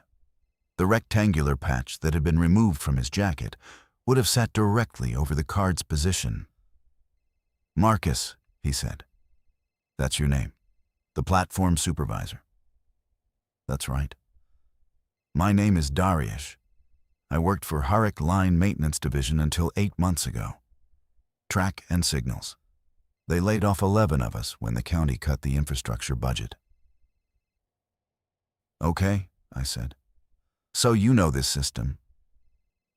The rectangular patch that had been removed from his jacket would have sat directly over the card's position. "Marcus," he said. "That's your name. The platform supervisor." "That's right." "My name is Darius. I worked for Harrick Line Maintenance Division until 8 months ago. Track and signals. They laid off 11 of us when the county cut the infrastructure budget." "Okay," I said. "So you know this system."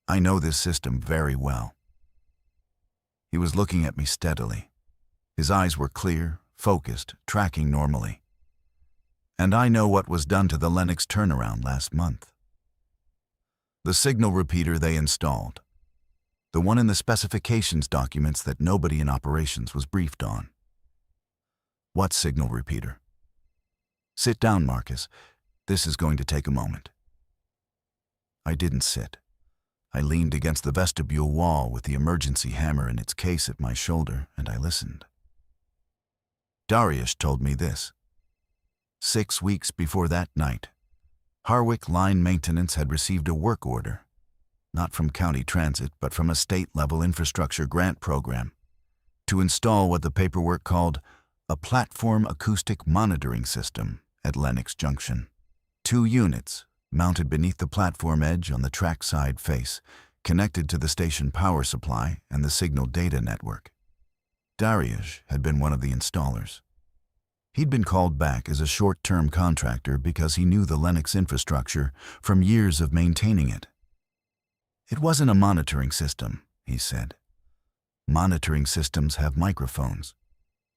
"I know this system very well." He was looking at me steadily. His eyes were clear, focused, tracking normally. "And I know what was done to the Lennox turnaround last month. The signal repeater they installed. The one in the specifications documents that nobody in operations was briefed on." "What signal repeater?" "Sit down, Marcus. This is going to take a moment." I didn't sit. I leaned against the vestibule wall with the emergency hammer in its case at my shoulder, and I listened. Darius told me this. 6 weeks before that night, Harwick Line Maintenance had received a work order, not from county transit, but from a state-level infrastructure grant program, to install what the paperwork called a platform acoustic monitoring system at Lennox Junction. 2 units, mounted beneath the platform edge on the trackside face, connected to the station power supply and the signal data network. Darius had been one of the installers. He'd been called back as a short-term contractor because he knew the Lennox infrastructure from years of maintaining it. "It wasn't a monitoring system," he said. "Monitoring systems have microphones.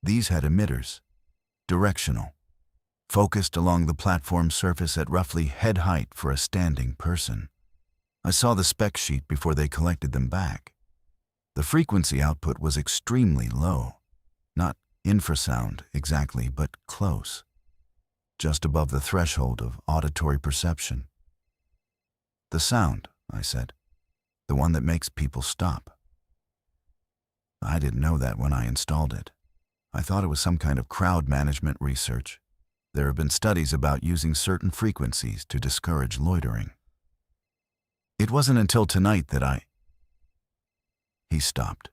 These had emitters, directional, focused along the platform surface at roughly head height for a standing person. I saw the spec sheet before they collected them back. The frequency output was extremely low, not infrasound exactly, but close, just above the threshold of auditory perception." "The sound," I said, "the one that makes people stop." I didn't know that when I installed it. I thought it was some kind of crowd management research. There have been studies about using certain frequencies to discourage loitering. It wasn't until tonight that He stopped,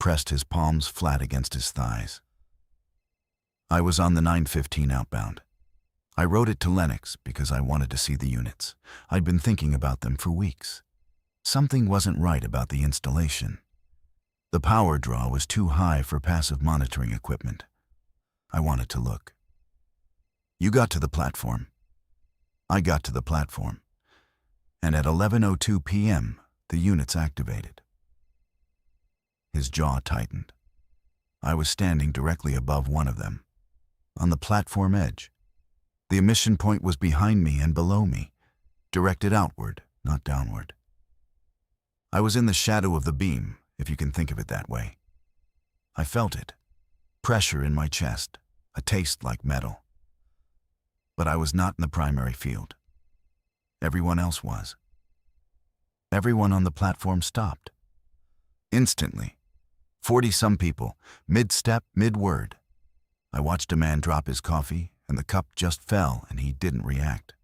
pressed his palms flat against his thighs. I was on the 9:15 outbound. I wrote it to Lennox because I wanted to see the units. I'd been thinking about them for weeks. Something wasn't right about the installation. The power draw was too high for passive monitoring equipment. I wanted to look. "You got to the platform." I got to the platform, and at 11:02 p.m., the units activated. His jaw tightened. I was standing directly above one of them, on the platform edge. The emission point was behind me and below me, directed outward, not downward. I was in the shadow of the beam, if you can think of it that way. I felt it, pressure in my chest, a taste like metal. But I was not in the primary field. Everyone else was. Everyone on the platform stopped. Instantly. 40-some people, mid-step, mid-word. I watched a man drop his coffee, and the cup just fell, and he didn't react.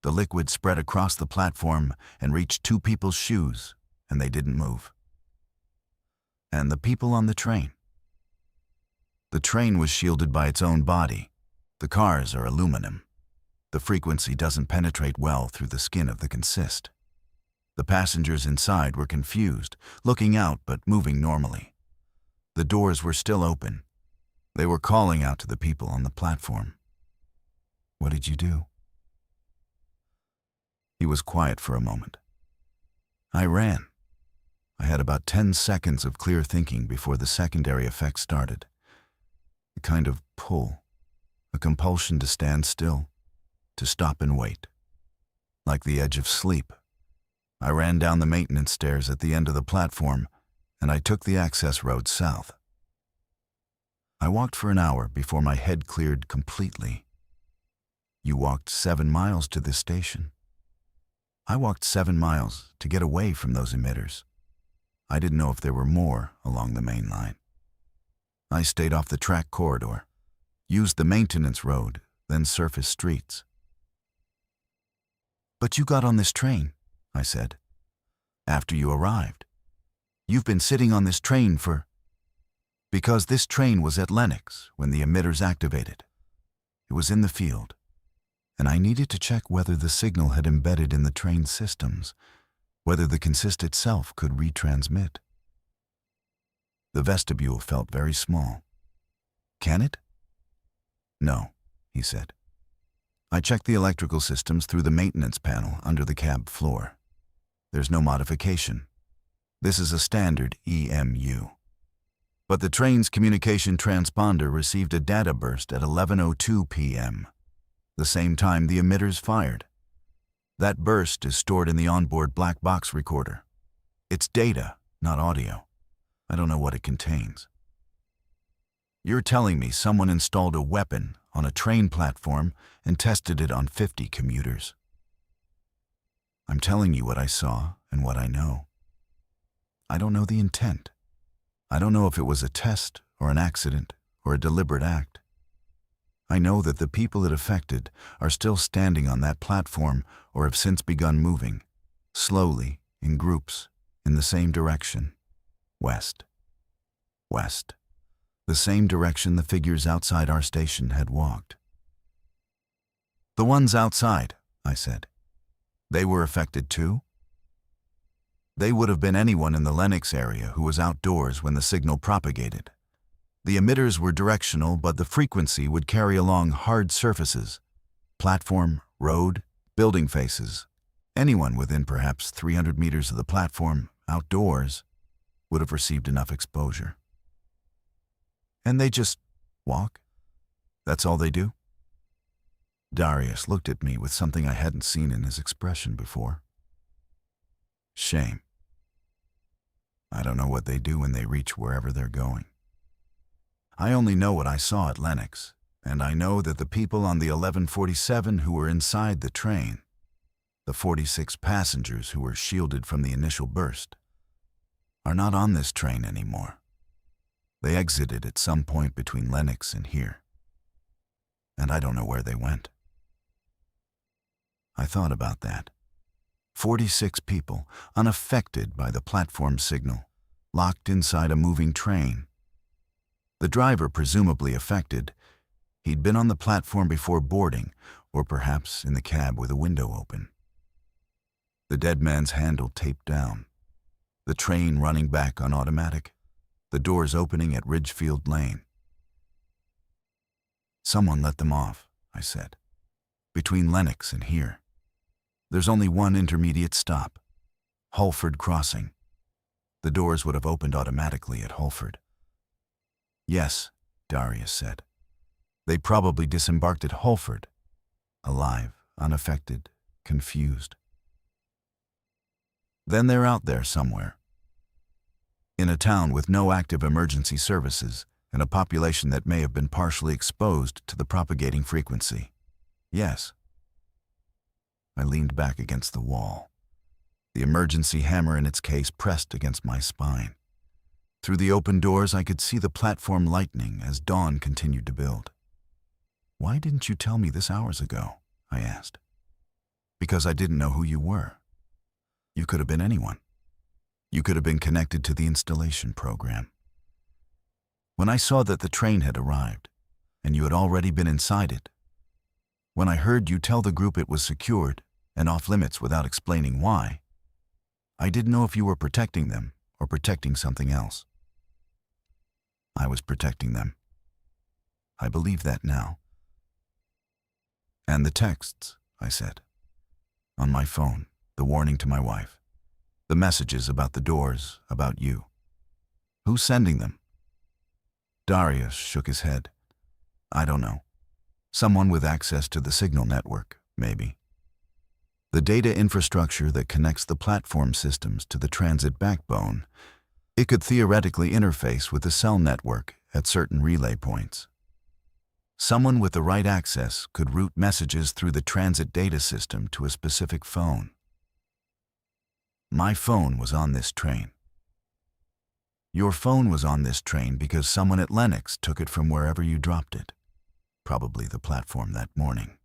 The liquid spread across the platform and reached 2 people's shoes, and they didn't move. And the people on the train. The train was shielded by its own body. The cars are aluminum. The frequency doesn't penetrate well through the skin of the consist. The passengers inside were confused, looking out but moving normally. The doors were still open. They were calling out to the people on the platform. "What did you do?" He was quiet for a moment. "I ran." I had about 10 seconds of clear thinking before the secondary effects started. A kind of pull, a compulsion to stand still, to stop and wait. Like the edge of sleep. I ran down the maintenance stairs at the end of the platform, and I took the access road south. I walked for an hour before my head cleared completely. "You walked 7 miles to this station." I walked 7 miles to get away from those emitters. I didn't know if there were more along the main line. I stayed off the track corridor, used the maintenance road, then surface streets. "But you got on this train," I said, "after you arrived. You've been sitting on this train for—" "Because this train was at Lennox when the emitters activated. It was in the field, and I needed to check whether the signal had embedded in the train systems, whether the consist itself could retransmit." The vestibule felt very small. "Can it?" "No," he said. "I checked the electrical systems through the maintenance panel under the cab floor. There's no modification. This is a standard EMU. But the train's communication transponder received a data burst at 11:02 p.m., the same time the emitters fired. That burst is stored in the onboard black box recorder. It's data, not audio. I don't know what it contains." "You're telling me someone installed a weapon on a train platform and tested it on 50 commuters?" "I'm telling you what I saw and what I know. I don't know the intent. I don't know if it was a test or an accident or a deliberate act. I know that the people it affected are still standing on that platform or have since begun moving, slowly, in groups, in the same direction. West. West. The same direction the figures outside our station had walked." "The ones outside," I said. "They were affected too?" "They would have been anyone in the Lennox area who was outdoors when the signal propagated. The emitters were directional, but the frequency would carry along hard surfaces. Platform, road, building faces. Anyone within perhaps 300 meters of the platform, outdoors, would have received enough exposure." "And they just walk? That's all they do?" Darius looked at me with something I hadn't seen in his expression before. "Shame. I don't know what they do when they reach wherever they're going. I only know what I saw at Lennox, and I know that the people on the 1147 who were inside the train, the 46 passengers who were shielded from the initial burst, are not on this train anymore. They exited at some point between Lennox and here, and I don't know where they went." I thought about that. 46 people, unaffected by the platform signal, locked inside a moving train. The driver presumably affected. He'd been on the platform before boarding, or perhaps in the cab with a window open. The dead man's handle taped down. The train running back on automatic. The doors opening at Ridgefield Lane. "Someone let them off," I said. "Between Lennox and here. There's only one intermediate stop. Holford Crossing. The doors would have opened automatically at Holford." "Yes," Darius said. "They probably disembarked at Holford. Alive, unaffected, confused. Then they're out there somewhere. In a town with no active emergency services and a population that may have been partially exposed to the propagating frequency. Yes." I leaned back against the wall. the emergency hammer in its case pressed against my spine. Through the open doors, I could see the platform lightening as dawn continued to build. "Why didn't you tell me this hours ago?" I asked. "Because I didn't know who you were. You could have been anyone. You could have been connected to the installation program. When I saw that the train had arrived, and you had already been inside it, when I heard you tell the group it was secured and off-limits without explaining why, I didn't know if you were protecting them or protecting something else." I was protecting them. I believe that now. "And the texts," I said. "On my phone, the warning to my wife. The messages about the doors, about you. Who's sending them?" Darius shook his head. "I don't know. Someone with access to the signal network, maybe. The data infrastructure that connects the platform systems to the transit backbone, it could theoretically interface with the cell network at certain relay points. Someone with the right access could route messages through the transit data system to a specific phone. My phone was on this train. Your phone was on this train because someone at Lennox took it from wherever you dropped it, probably the platform that morning,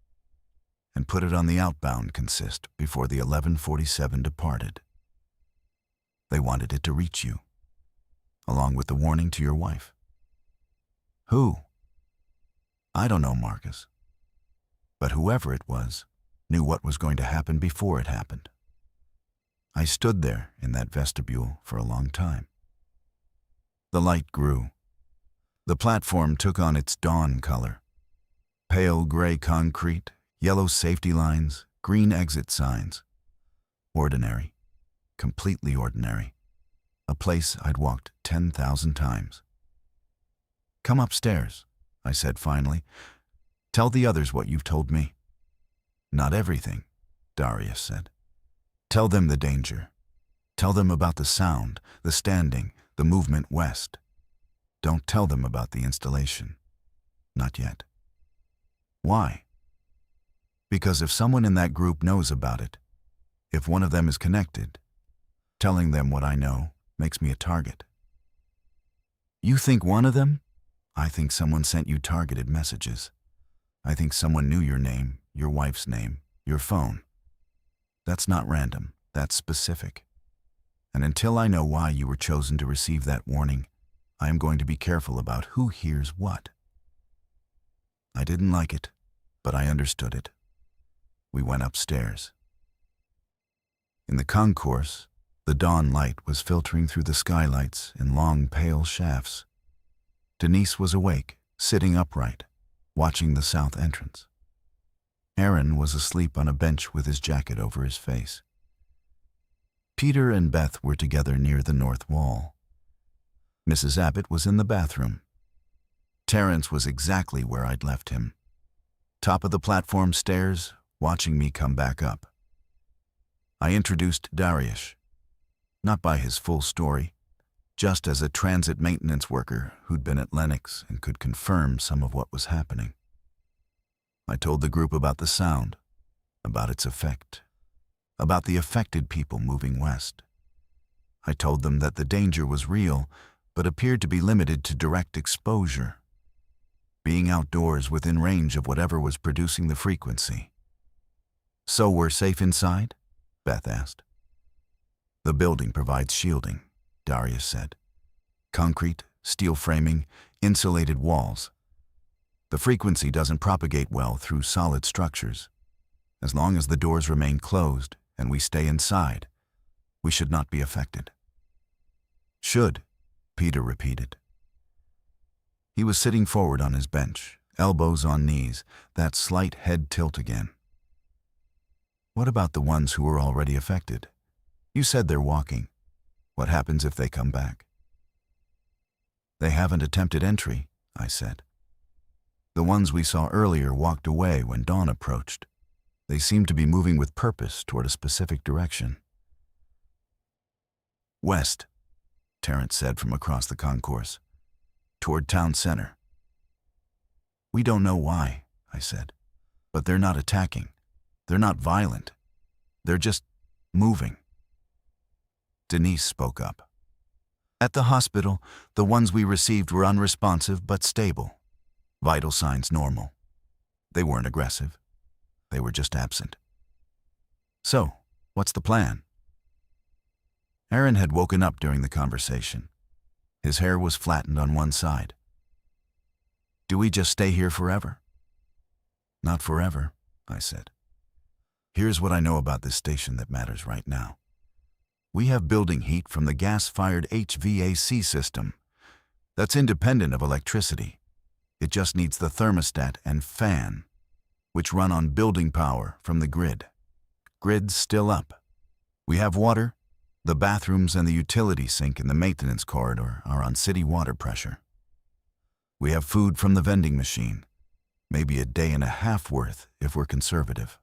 and put it on the outbound consist before the 11:47 departed. They wanted it to reach you, along with the warning to your wife. Who? I don't know, Marcus. But whoever it was knew what was going to happen before it happened. I stood there in that vestibule for a long time. The light grew. The platform took on its dawn color. Pale gray concrete, yellow safety lines, green exit signs. Ordinary. Completely ordinary. A place I'd walked 10,000 times. "Come upstairs," I said finally. "Tell the others what you've told me." "Not everything," Darius said. "Tell them the danger. Tell them about the sound, the standing, the movement west. Don't tell them about the installation. Not yet." "Why?" "Because if someone in that group knows about it, if one of them is connected, telling them what I know makes me a target." "You think one of them?" "I think someone sent you targeted messages. I think someone knew your name, your wife's name, your phone. That's not random, that's specific. And until I know why you were chosen to receive that warning, I am going to be careful about who hears what." I didn't like it, but I understood it. We went upstairs. In the concourse, the dawn light was filtering through the skylights in long, pale shafts. Denise was awake, sitting upright, watching the south entrance. Aaron was asleep on a bench with his jacket over his face. Peter and Beth were together near the north wall. Mrs. Abbott was in the bathroom. Terrence was exactly where I'd left him. Top of the platform stairs, watching me come back up. I introduced Darius, not by his full story, just as a transit maintenance worker who'd been at Lennox and could confirm some of what was happening. I told the group about the sound, about its effect, about the affected people moving west. I told them that the danger was real, but appeared to be limited to direct exposure, being outdoors within range of whatever was producing the frequency. "So we're safe inside?" Beth asked. "The building provides shielding," Darius said. "Concrete, steel framing, insulated walls. The frequency doesn't propagate well through solid structures. As long as the doors remain closed and we stay inside, we should not be affected." "Should," Peter repeated. He was sitting forward on his bench, elbows on knees, that slight head tilt again. "What about the ones who were already affected? You said they're walking. What happens if they come back?" "They haven't attempted entry," I said. "The ones we saw earlier walked away when dawn approached. They seemed to be moving with purpose toward a specific direction." "West," Terrence said from across the concourse. "Toward town center." "We don't know why," I said. "But they're not attacking. They're not violent. They're just moving. Denise spoke up. At the hospital, the ones we received were unresponsive but stable. Vital signs normal. They weren't aggressive. They were just absent. So, what's the plan? Aaron had woken up during the conversation. His hair was flattened on one side. Do we just stay here forever? Not forever, I said. Here's what I know about this station that matters right now. We have building heat from the gas-fired HVAC system. That's independent of electricity. It just needs the thermostat and fan, which run on building power from the grid. Grid's still up. We have water. The bathrooms and the utility sink in the maintenance corridor are on city water pressure. We have food from the vending machine, maybe a day and a half worth if we're conservative.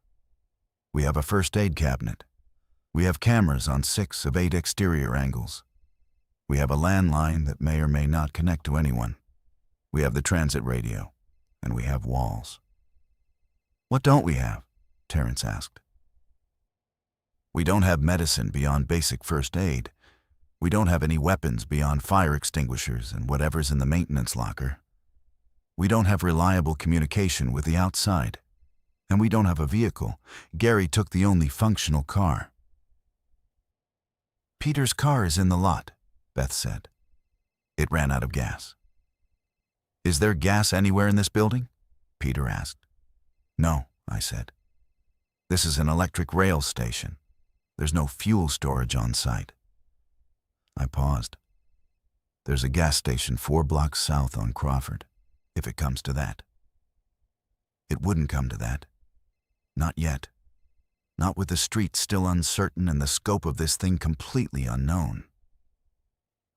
We have a first aid cabinet. We have cameras on 6 of 8 exterior angles. We have a landline that may or may not connect to anyone. We have the transit radio, and we have walls. What don't we have? Terrence asked. We don't have medicine beyond basic first aid. We don't have any weapons beyond fire extinguishers and whatever's in the maintenance locker. We don't have reliable communication with the outside. And we don't have a vehicle. Gary took the only functional car. Peter's car is in the lot, Beth said. It ran out of gas. Is there gas anywhere in this building? Peter asked. No, I said. This is an electric rail station. There's no fuel storage on site. I paused. There's a gas station 4 blocks south on Crawford, if it comes to that. It wouldn't come to that. Not yet. Not with the streets still uncertain and the scope of this thing completely unknown.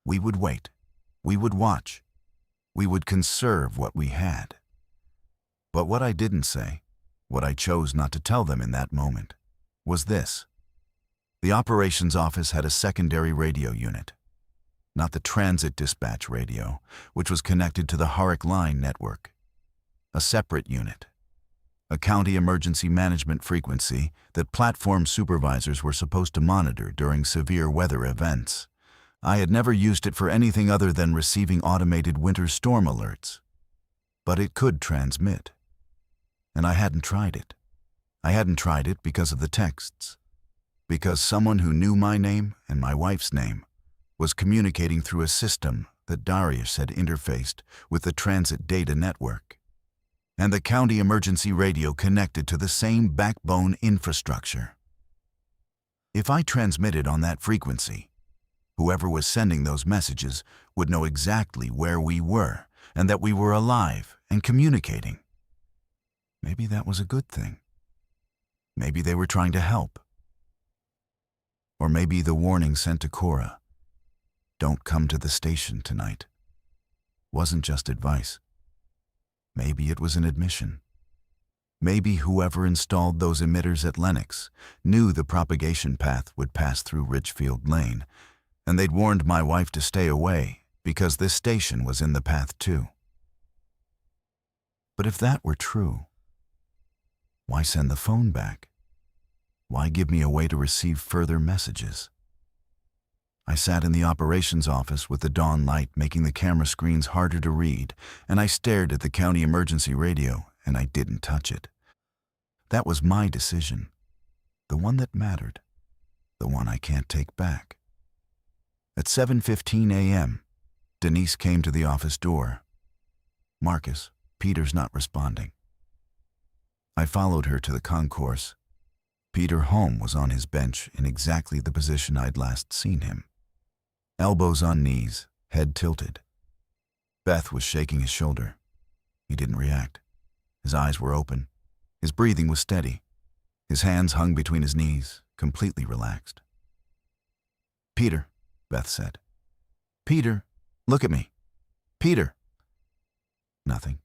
We would wait. We would watch. We would conserve what we had. But what I didn't say, what I chose not to tell them in that moment, was this. The operations office had a secondary radio unit, not the transit dispatch radio, which was connected to the Horrick Line network. A separate unit, a county emergency management frequency that platform supervisors were supposed to monitor during severe weather events. I had never used it for anything other than receiving automated winter storm alerts. But it could transmit. And I hadn't tried it. I hadn't tried it because of the texts. Because someone who knew my name and my wife's name was communicating through a system that Darius had interfaced with the transit data network. And the county emergency radio connected to the same backbone infrastructure. If I transmitted on that frequency, whoever was sending those messages would know exactly where we were and that we were alive and communicating. Maybe that was a good thing. Maybe they were trying to help. Or maybe the warning sent to Cora, "Don't come to the station tonight," wasn't just advice. Maybe it was an admission. Maybe whoever installed those emitters at Lennox knew the propagation path would pass through Ridgefield Lane, and they'd warned my wife to stay away because this station was in the path too. But if that were true, why send the phone back? Why give me a way to receive further messages? I sat in the operations office with the dawn light making the camera screens harder to read, and I stared at the county emergency radio, and I didn't touch it. That was my decision, the one that mattered, the one I can't take back. At 7:15 a.m., Denise came to the office door. "Marcus, Peter's not responding." I followed her to the concourse. Peter Holm was on his bench in exactly the position I'd last seen him. Elbows on knees, head tilted. Beth was shaking his shoulder. He didn't react. His eyes were open. His breathing was steady. His hands hung between his knees, completely relaxed. "Peter," Beth said. "Peter, look at me. Peter." Nothing.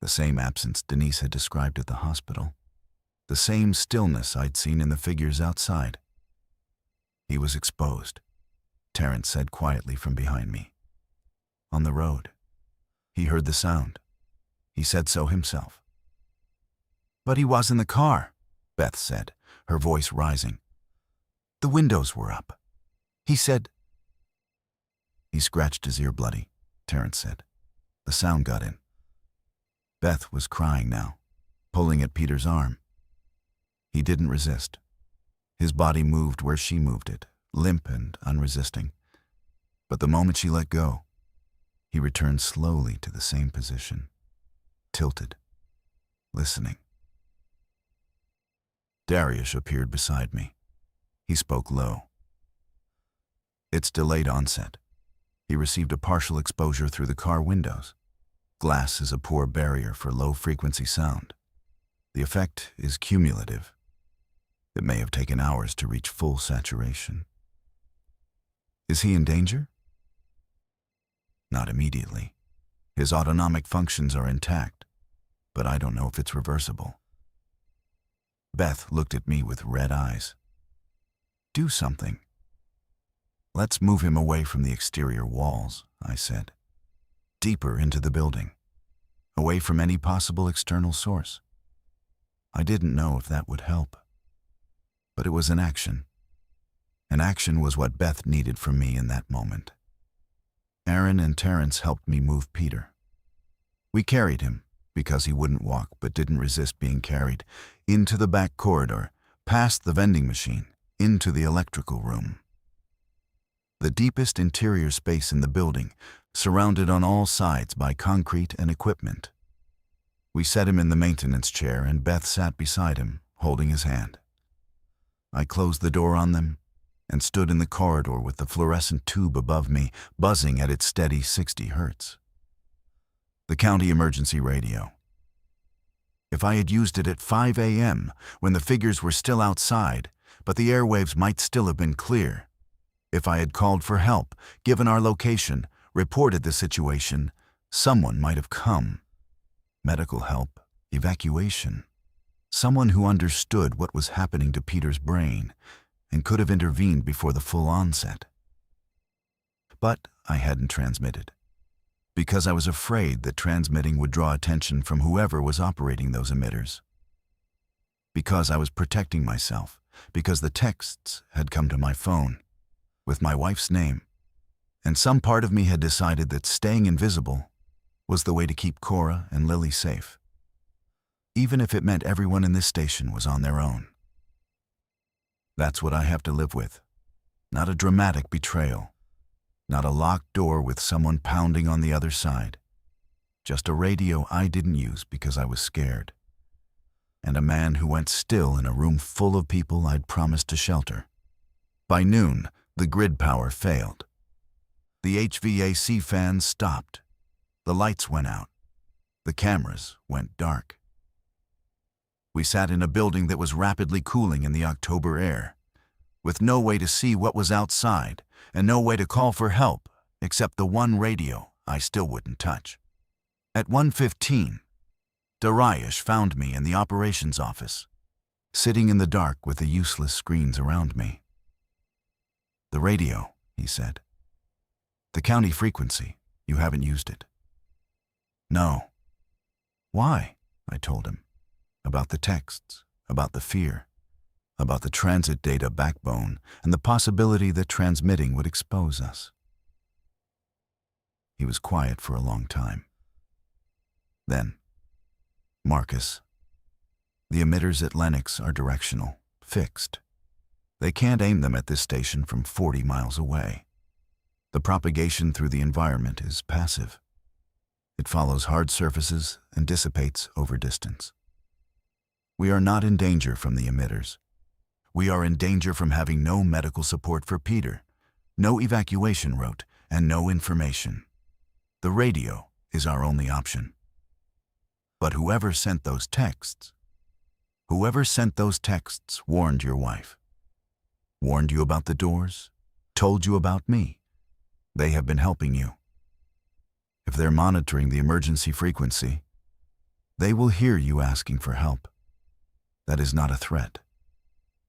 The same absence Denise had described at the hospital. The same stillness I'd seen in the figures outside. "He was exposed," Terrence said quietly from behind me. "On the road. He heard the sound. He said so himself." "But he was in the car," Beth said, her voice rising. "The windows were up." He said. He scratched his ear bloody, Terrence said. The sound got in. Beth was crying now, pulling at Peter's arm. He didn't resist. His body moved where she moved it, limp and unresisting. But the moment she let go, he returned slowly to the same position, tilted, listening. Darius appeared beside me. He spoke low. It's delayed onset. He received a partial exposure through the car windows. Glass is a poor barrier for low-frequency sound. The effect is cumulative. It may have taken hours to reach full saturation. Is he in danger? Not immediately. His autonomic functions are intact, but I don't know if it's reversible. Beth looked at me with red eyes. Do something. Let's move him away from the exterior walls, I said. Deeper into the building, away from any possible external source. I didn't know if that would help. But it was an action. An action was what Beth needed from me in that moment. Aaron and Terrence helped me move Peter. We carried him, because he wouldn't walk but didn't resist being carried, into the back corridor, past the vending machine, into the electrical room. The deepest interior space in the building, surrounded on all sides by concrete and equipment. We set him in the maintenance chair and Beth sat beside him, holding his hand. I closed the door on them and stood in the corridor with the fluorescent tube above me, buzzing at its steady 60 hertz. The county emergency radio. If I had used it at 5 a.m., when the figures were still outside, but the airwaves might still have been clear. If I had called for help, given our location, reported the situation, someone might have come. Medical help, evacuation. Someone who understood what was happening to Peter's brain and could have intervened before the full onset. But I hadn't transmitted, because I was afraid that transmitting would draw attention from whoever was operating those emitters. Because I was protecting myself, because the texts had come to my phone, with my wife's name, and some part of me had decided that staying invisible was the way to keep Cora and Lily safe, even if it meant everyone in this station was on their own. That's what I have to live with. Not a dramatic betrayal. Not a locked door with someone pounding on the other side. Just a radio I didn't use because I was scared. And a man who went still in a room full of people I'd promised to shelter. By noon, the grid power failed. The HVAC fans stopped. The lights went out. The cameras went dark. We sat in a building that was rapidly cooling in the October air, with no way to see what was outside and no way to call for help except the one radio I still wouldn't touch. At 1:15, Darius found me in the operations office, sitting in the dark with the useless screens around me. The radio, he said. The county frequency, you haven't used it. No. Why? I told him. About the texts, about the fear, about the transit data backbone, and the possibility that transmitting would expose us. He was quiet for a long time. Then, Marcus, the emitters at Lennox are directional, fixed. They can't aim them at this station from 40 miles away. The propagation through the environment is passive. It follows hard surfaces and dissipates over distance. We are not in danger from the emitters. We are in danger from having no medical support for Peter, no evacuation route, and no information. The radio is our only option. But whoever sent those texts warned your wife. Warned you about the doors, told you about me. They have been helping you. If they're monitoring the emergency frequency, they will hear you asking for help. That is not a threat.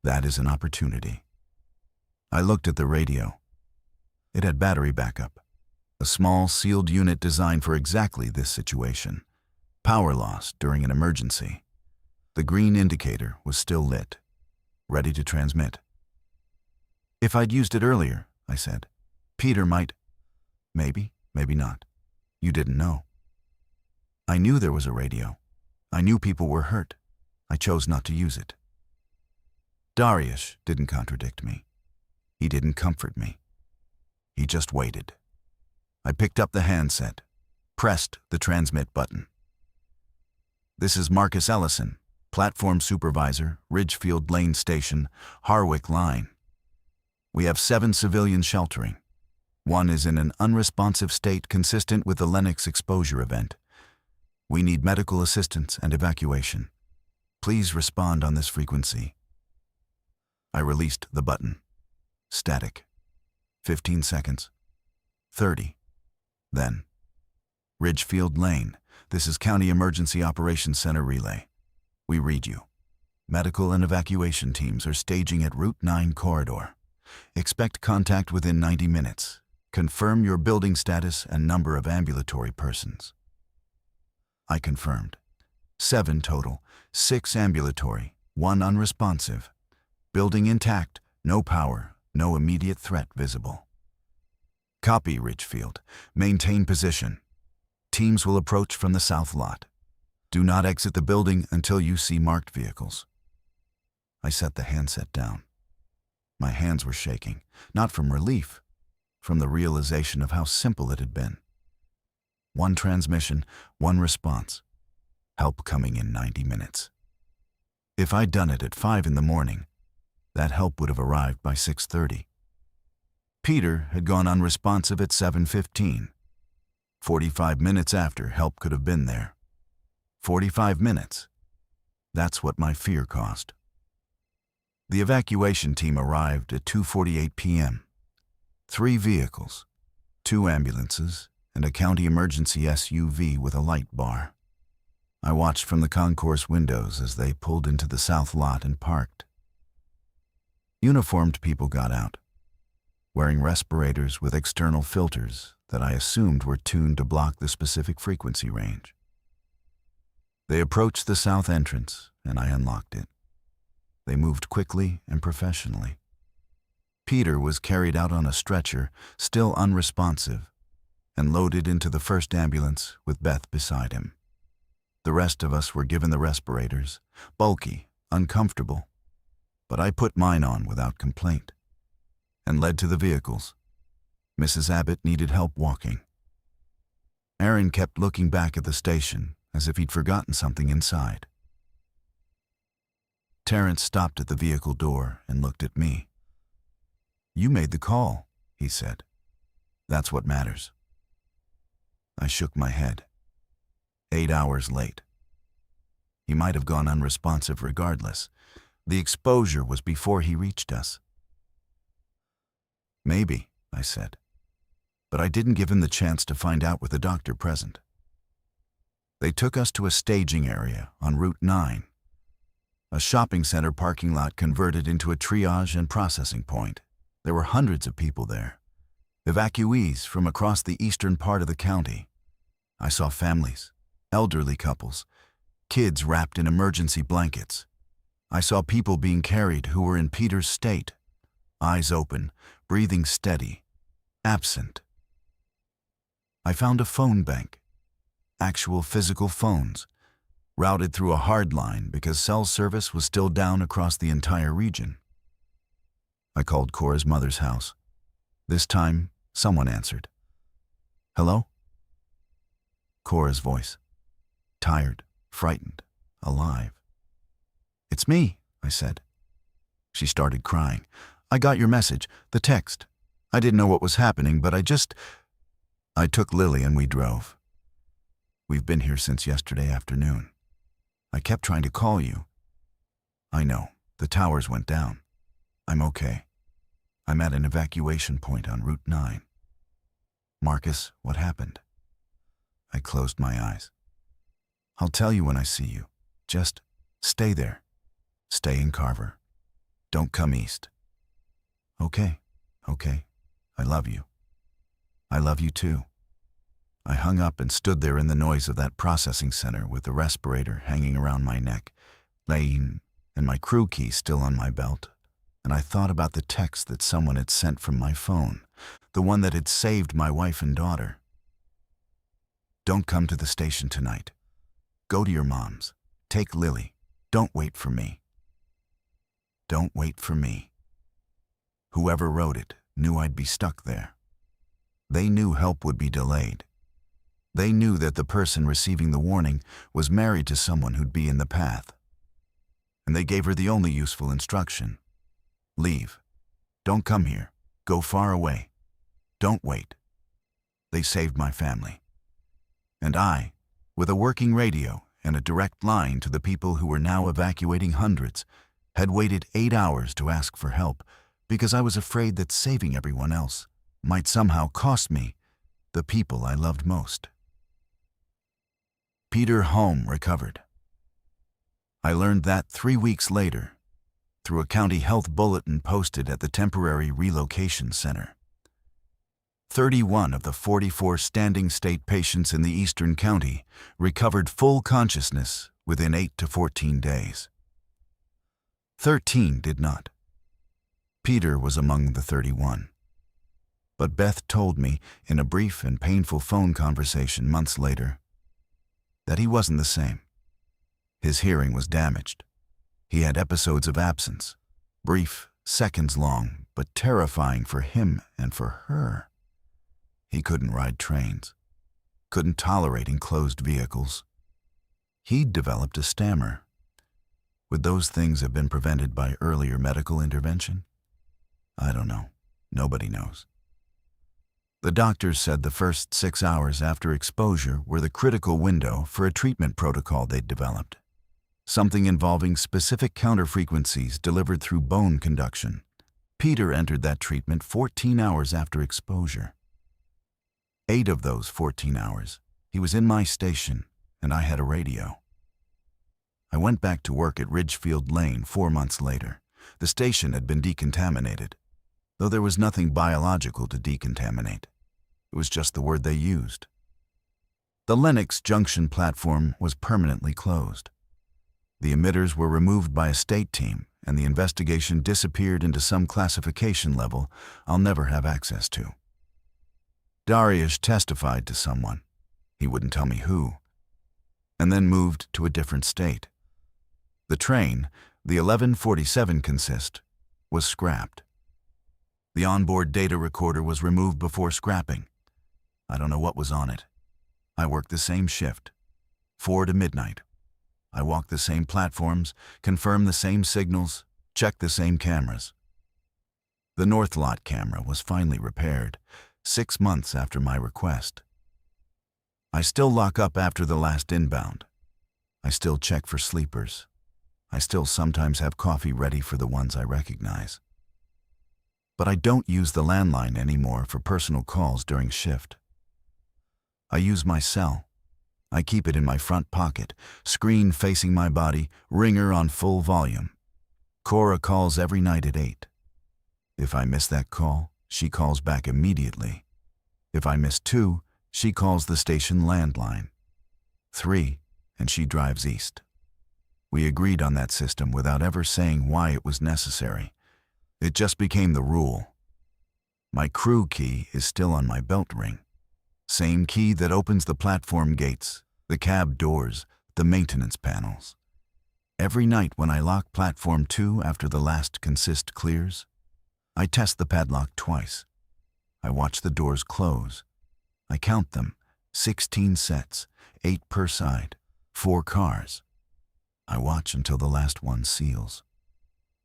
That is an opportunity. I looked at the radio. It had battery backup, a small sealed unit designed for exactly this situation. Power loss during an emergency. The green indicator was still lit, ready to transmit. If I'd used it earlier, I said. Peter might. Maybe, maybe not. You didn't know. I knew there was a radio. I knew people were hurt. I chose not to use it. Darius didn't contradict me. He didn't comfort me. He just waited. I picked up the handset, pressed the transmit button. This is Marcus Ellison, platform supervisor, Ridgefield Lane Station, Harwick Line. We have 7 civilians sheltering. 1 is in an unresponsive state consistent with the Lennox exposure event. We need medical assistance and evacuation. Please respond on this frequency. I released the button. Static. 15 seconds. 30. Then. Ridgefield Lane. This is County Emergency Operations Center Relay. We read you. Medical and evacuation teams are staging at Route 9 corridor. Expect contact within 90 minutes. Confirm your building status and number of ambulatory persons. I confirmed. 7 total, 6 ambulatory, 1 unresponsive. Building intact, no power, no immediate threat visible. Copy, Ridgefield. Maintain position. Teams will approach from the south lot. Do not exit the building until you see marked vehicles. I set the handset down. My hands were shaking, not from relief, from the realization of how simple it had been. 1 transmission, 1 response. Help coming in 90 minutes. If I'd done it at 5 in the morning, that help would have arrived by 6:30. Peter had gone unresponsive at 7:15. 45 minutes after, help could have been there. 45 minutes. That's what my fear cost. The evacuation team arrived at 2:48 p.m. 3 vehicles, 2 ambulances, and a county emergency SUV with a light bar. I watched from the concourse windows as they pulled into the south lot and parked. Uniformed people got out, wearing respirators with external filters that I assumed were tuned to block the specific frequency range. They approached the south entrance, and I unlocked it. They moved quickly and professionally. Peter was carried out on a stretcher, still unresponsive, and loaded into the first ambulance with Beth beside him. The rest of us were given the respirators, bulky, uncomfortable, but I put mine on without complaint, and led to the vehicles. Mrs. Abbott needed help walking. Aaron kept looking back at the station as if he'd forgotten something inside. Terrence stopped at the vehicle door and looked at me. "You made the call," he said. "That's what matters." I shook my head. 8 hours late. He might have gone unresponsive regardless. The exposure was before he reached us. "Maybe," I said, but I didn't give him the chance to find out with the doctor present. They took us to a staging area on Route 9, a shopping center parking lot converted into a triage and processing point. There were hundreds of people there, evacuees from across the eastern part of the county. I saw families, elderly couples, kids wrapped in emergency blankets. I saw people being carried who were in Peter's state, eyes open, breathing steady, absent. I found a phone bank, actual physical phones, routed through a hard line because cell service was still down across the entire region. I called Cora's mother's house. This time, someone answered. "Hello?" Cora's voice. Tired, frightened, alive. "It's me," I said. She started crying. "I got your message, the text. I didn't know what was happening, but I took Lily and we drove. We've been here since yesterday afternoon. I kept trying to call you. I know, the towers went down. I'm okay. I'm at an evacuation point on Route 9. Marcus, what happened?" I closed my eyes. "I'll tell you when I see you. Just stay there. Stay in Carver. Don't come east." Okay. I love you. I love you too." I hung up and stood there in the noise of that processing center with the respirator hanging around my neck, laying, and my crew key still on my belt. and I thought about the text that someone had sent from my phone, the one that had saved my wife and daughter. Don't come to the station tonight. Go to your mom's. Take Lily. Don't wait for me. Don't wait for me. Whoever wrote it knew I'd be stuck there. They knew help would be delayed. They knew that the person receiving the warning was married to someone who'd be in the path. And they gave her the only useful instruction. Leave. Don't come here. Go far away. Don't wait. They saved my family. And I, with a working radio and a direct line to the people who were now evacuating hundreds, had waited 8 hours to ask for help because I was afraid that saving everyone else might somehow cost me the people I loved most. Peter Home recovered. I learned that 3 weeks later through a county health bulletin posted at the temporary relocation center. 31 of the 44 standing state patients in the eastern county recovered full consciousness within 8 to 14 days. 13 did not. Peter was among the 31. But Beth told me in a brief and painful phone conversation months later that he wasn't the same. His hearing was damaged. He had episodes of absence, brief, seconds long, but terrifying for him and for her. He couldn't ride trains, couldn't tolerate enclosed vehicles. He'd developed a stammer. Would those things have been prevented by earlier medical intervention? I don't know. Nobody knows. The doctors said the first 6 hours after exposure were the critical window for a treatment protocol they'd developed, something involving specific counterfrequencies delivered through bone conduction. Peter entered that treatment 14 hours after exposure. 8 of those 14 hours, he was in my station, and I had a radio. I went back to work at Ridgefield Lane 4 months later. The station had been decontaminated, though there was nothing biological to decontaminate. It was just the word they used. The Lennox Junction platform was permanently closed. The emitters were removed by a state team, and the investigation disappeared into some classification level I'll never have access to. Diaries testified to someone, he wouldn't tell me who, and then moved to a different state. The train, the 1147 consist, was scrapped. The onboard data recorder was removed before scrapping. I don't know what was on it. I worked the same shift, 4 to midnight. I walked the same platforms, confirmed the same signals, checked the same cameras. The North Lot camera was finally repaired, 6 months after my request. I still lock up after the last inbound. I still check for sleepers. I still sometimes have coffee ready for the ones I recognize. But I don't use the landline anymore for personal calls during shift. I use my cell. I keep it in my front pocket, screen facing my body, ringer on full volume. Cora calls every night at 8. If I miss that call, she calls back immediately. If I miss 2, she calls the station landline. 3, and she drives east. We agreed on that system without ever saying why it was necessary. It just became the rule. My crew key is still on my belt ring. Same key that opens the platform gates, the cab doors, the maintenance panels. Every night when I lock platform 2 after the last consist clears, I test the padlock twice. I watch the doors close. I count them, 16 sets, 8 per side, 4 cars. I watch until the last one seals.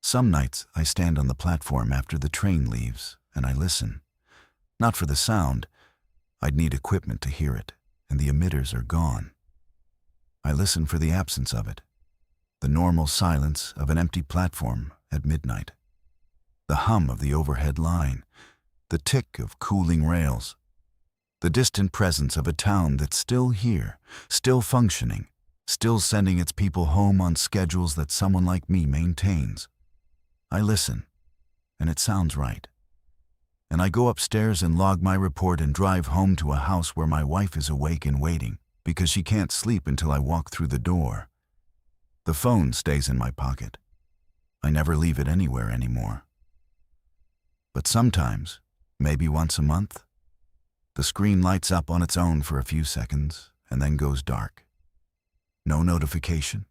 Some nights I stand on the platform after the train leaves and I listen. Not for the sound. I'd need equipment to hear it, and the emitters are gone. I listen for the absence of it. The normal silence of an empty platform at midnight. The hum of the overhead line. The tick of cooling rails. The distant presence of a town that's still here, still functioning, still sending its people home on schedules that someone like me maintains. I listen, and it sounds right. And I go upstairs and log my report and drive home to a house where my wife is awake and waiting because she can't sleep until I walk through the door. The phone stays in my pocket. I never leave it anywhere anymore. But sometimes, maybe once a month, the screen lights up on its own for a few seconds and then goes dark. No notification,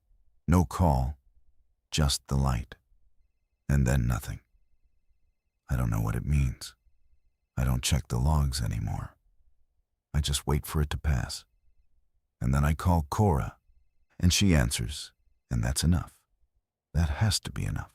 no call, just the light. And then nothing. I don't know what it means. I don't check the logs anymore. I just wait for it to pass. And then I call Cora, and she answers, and that's enough. That has to be enough.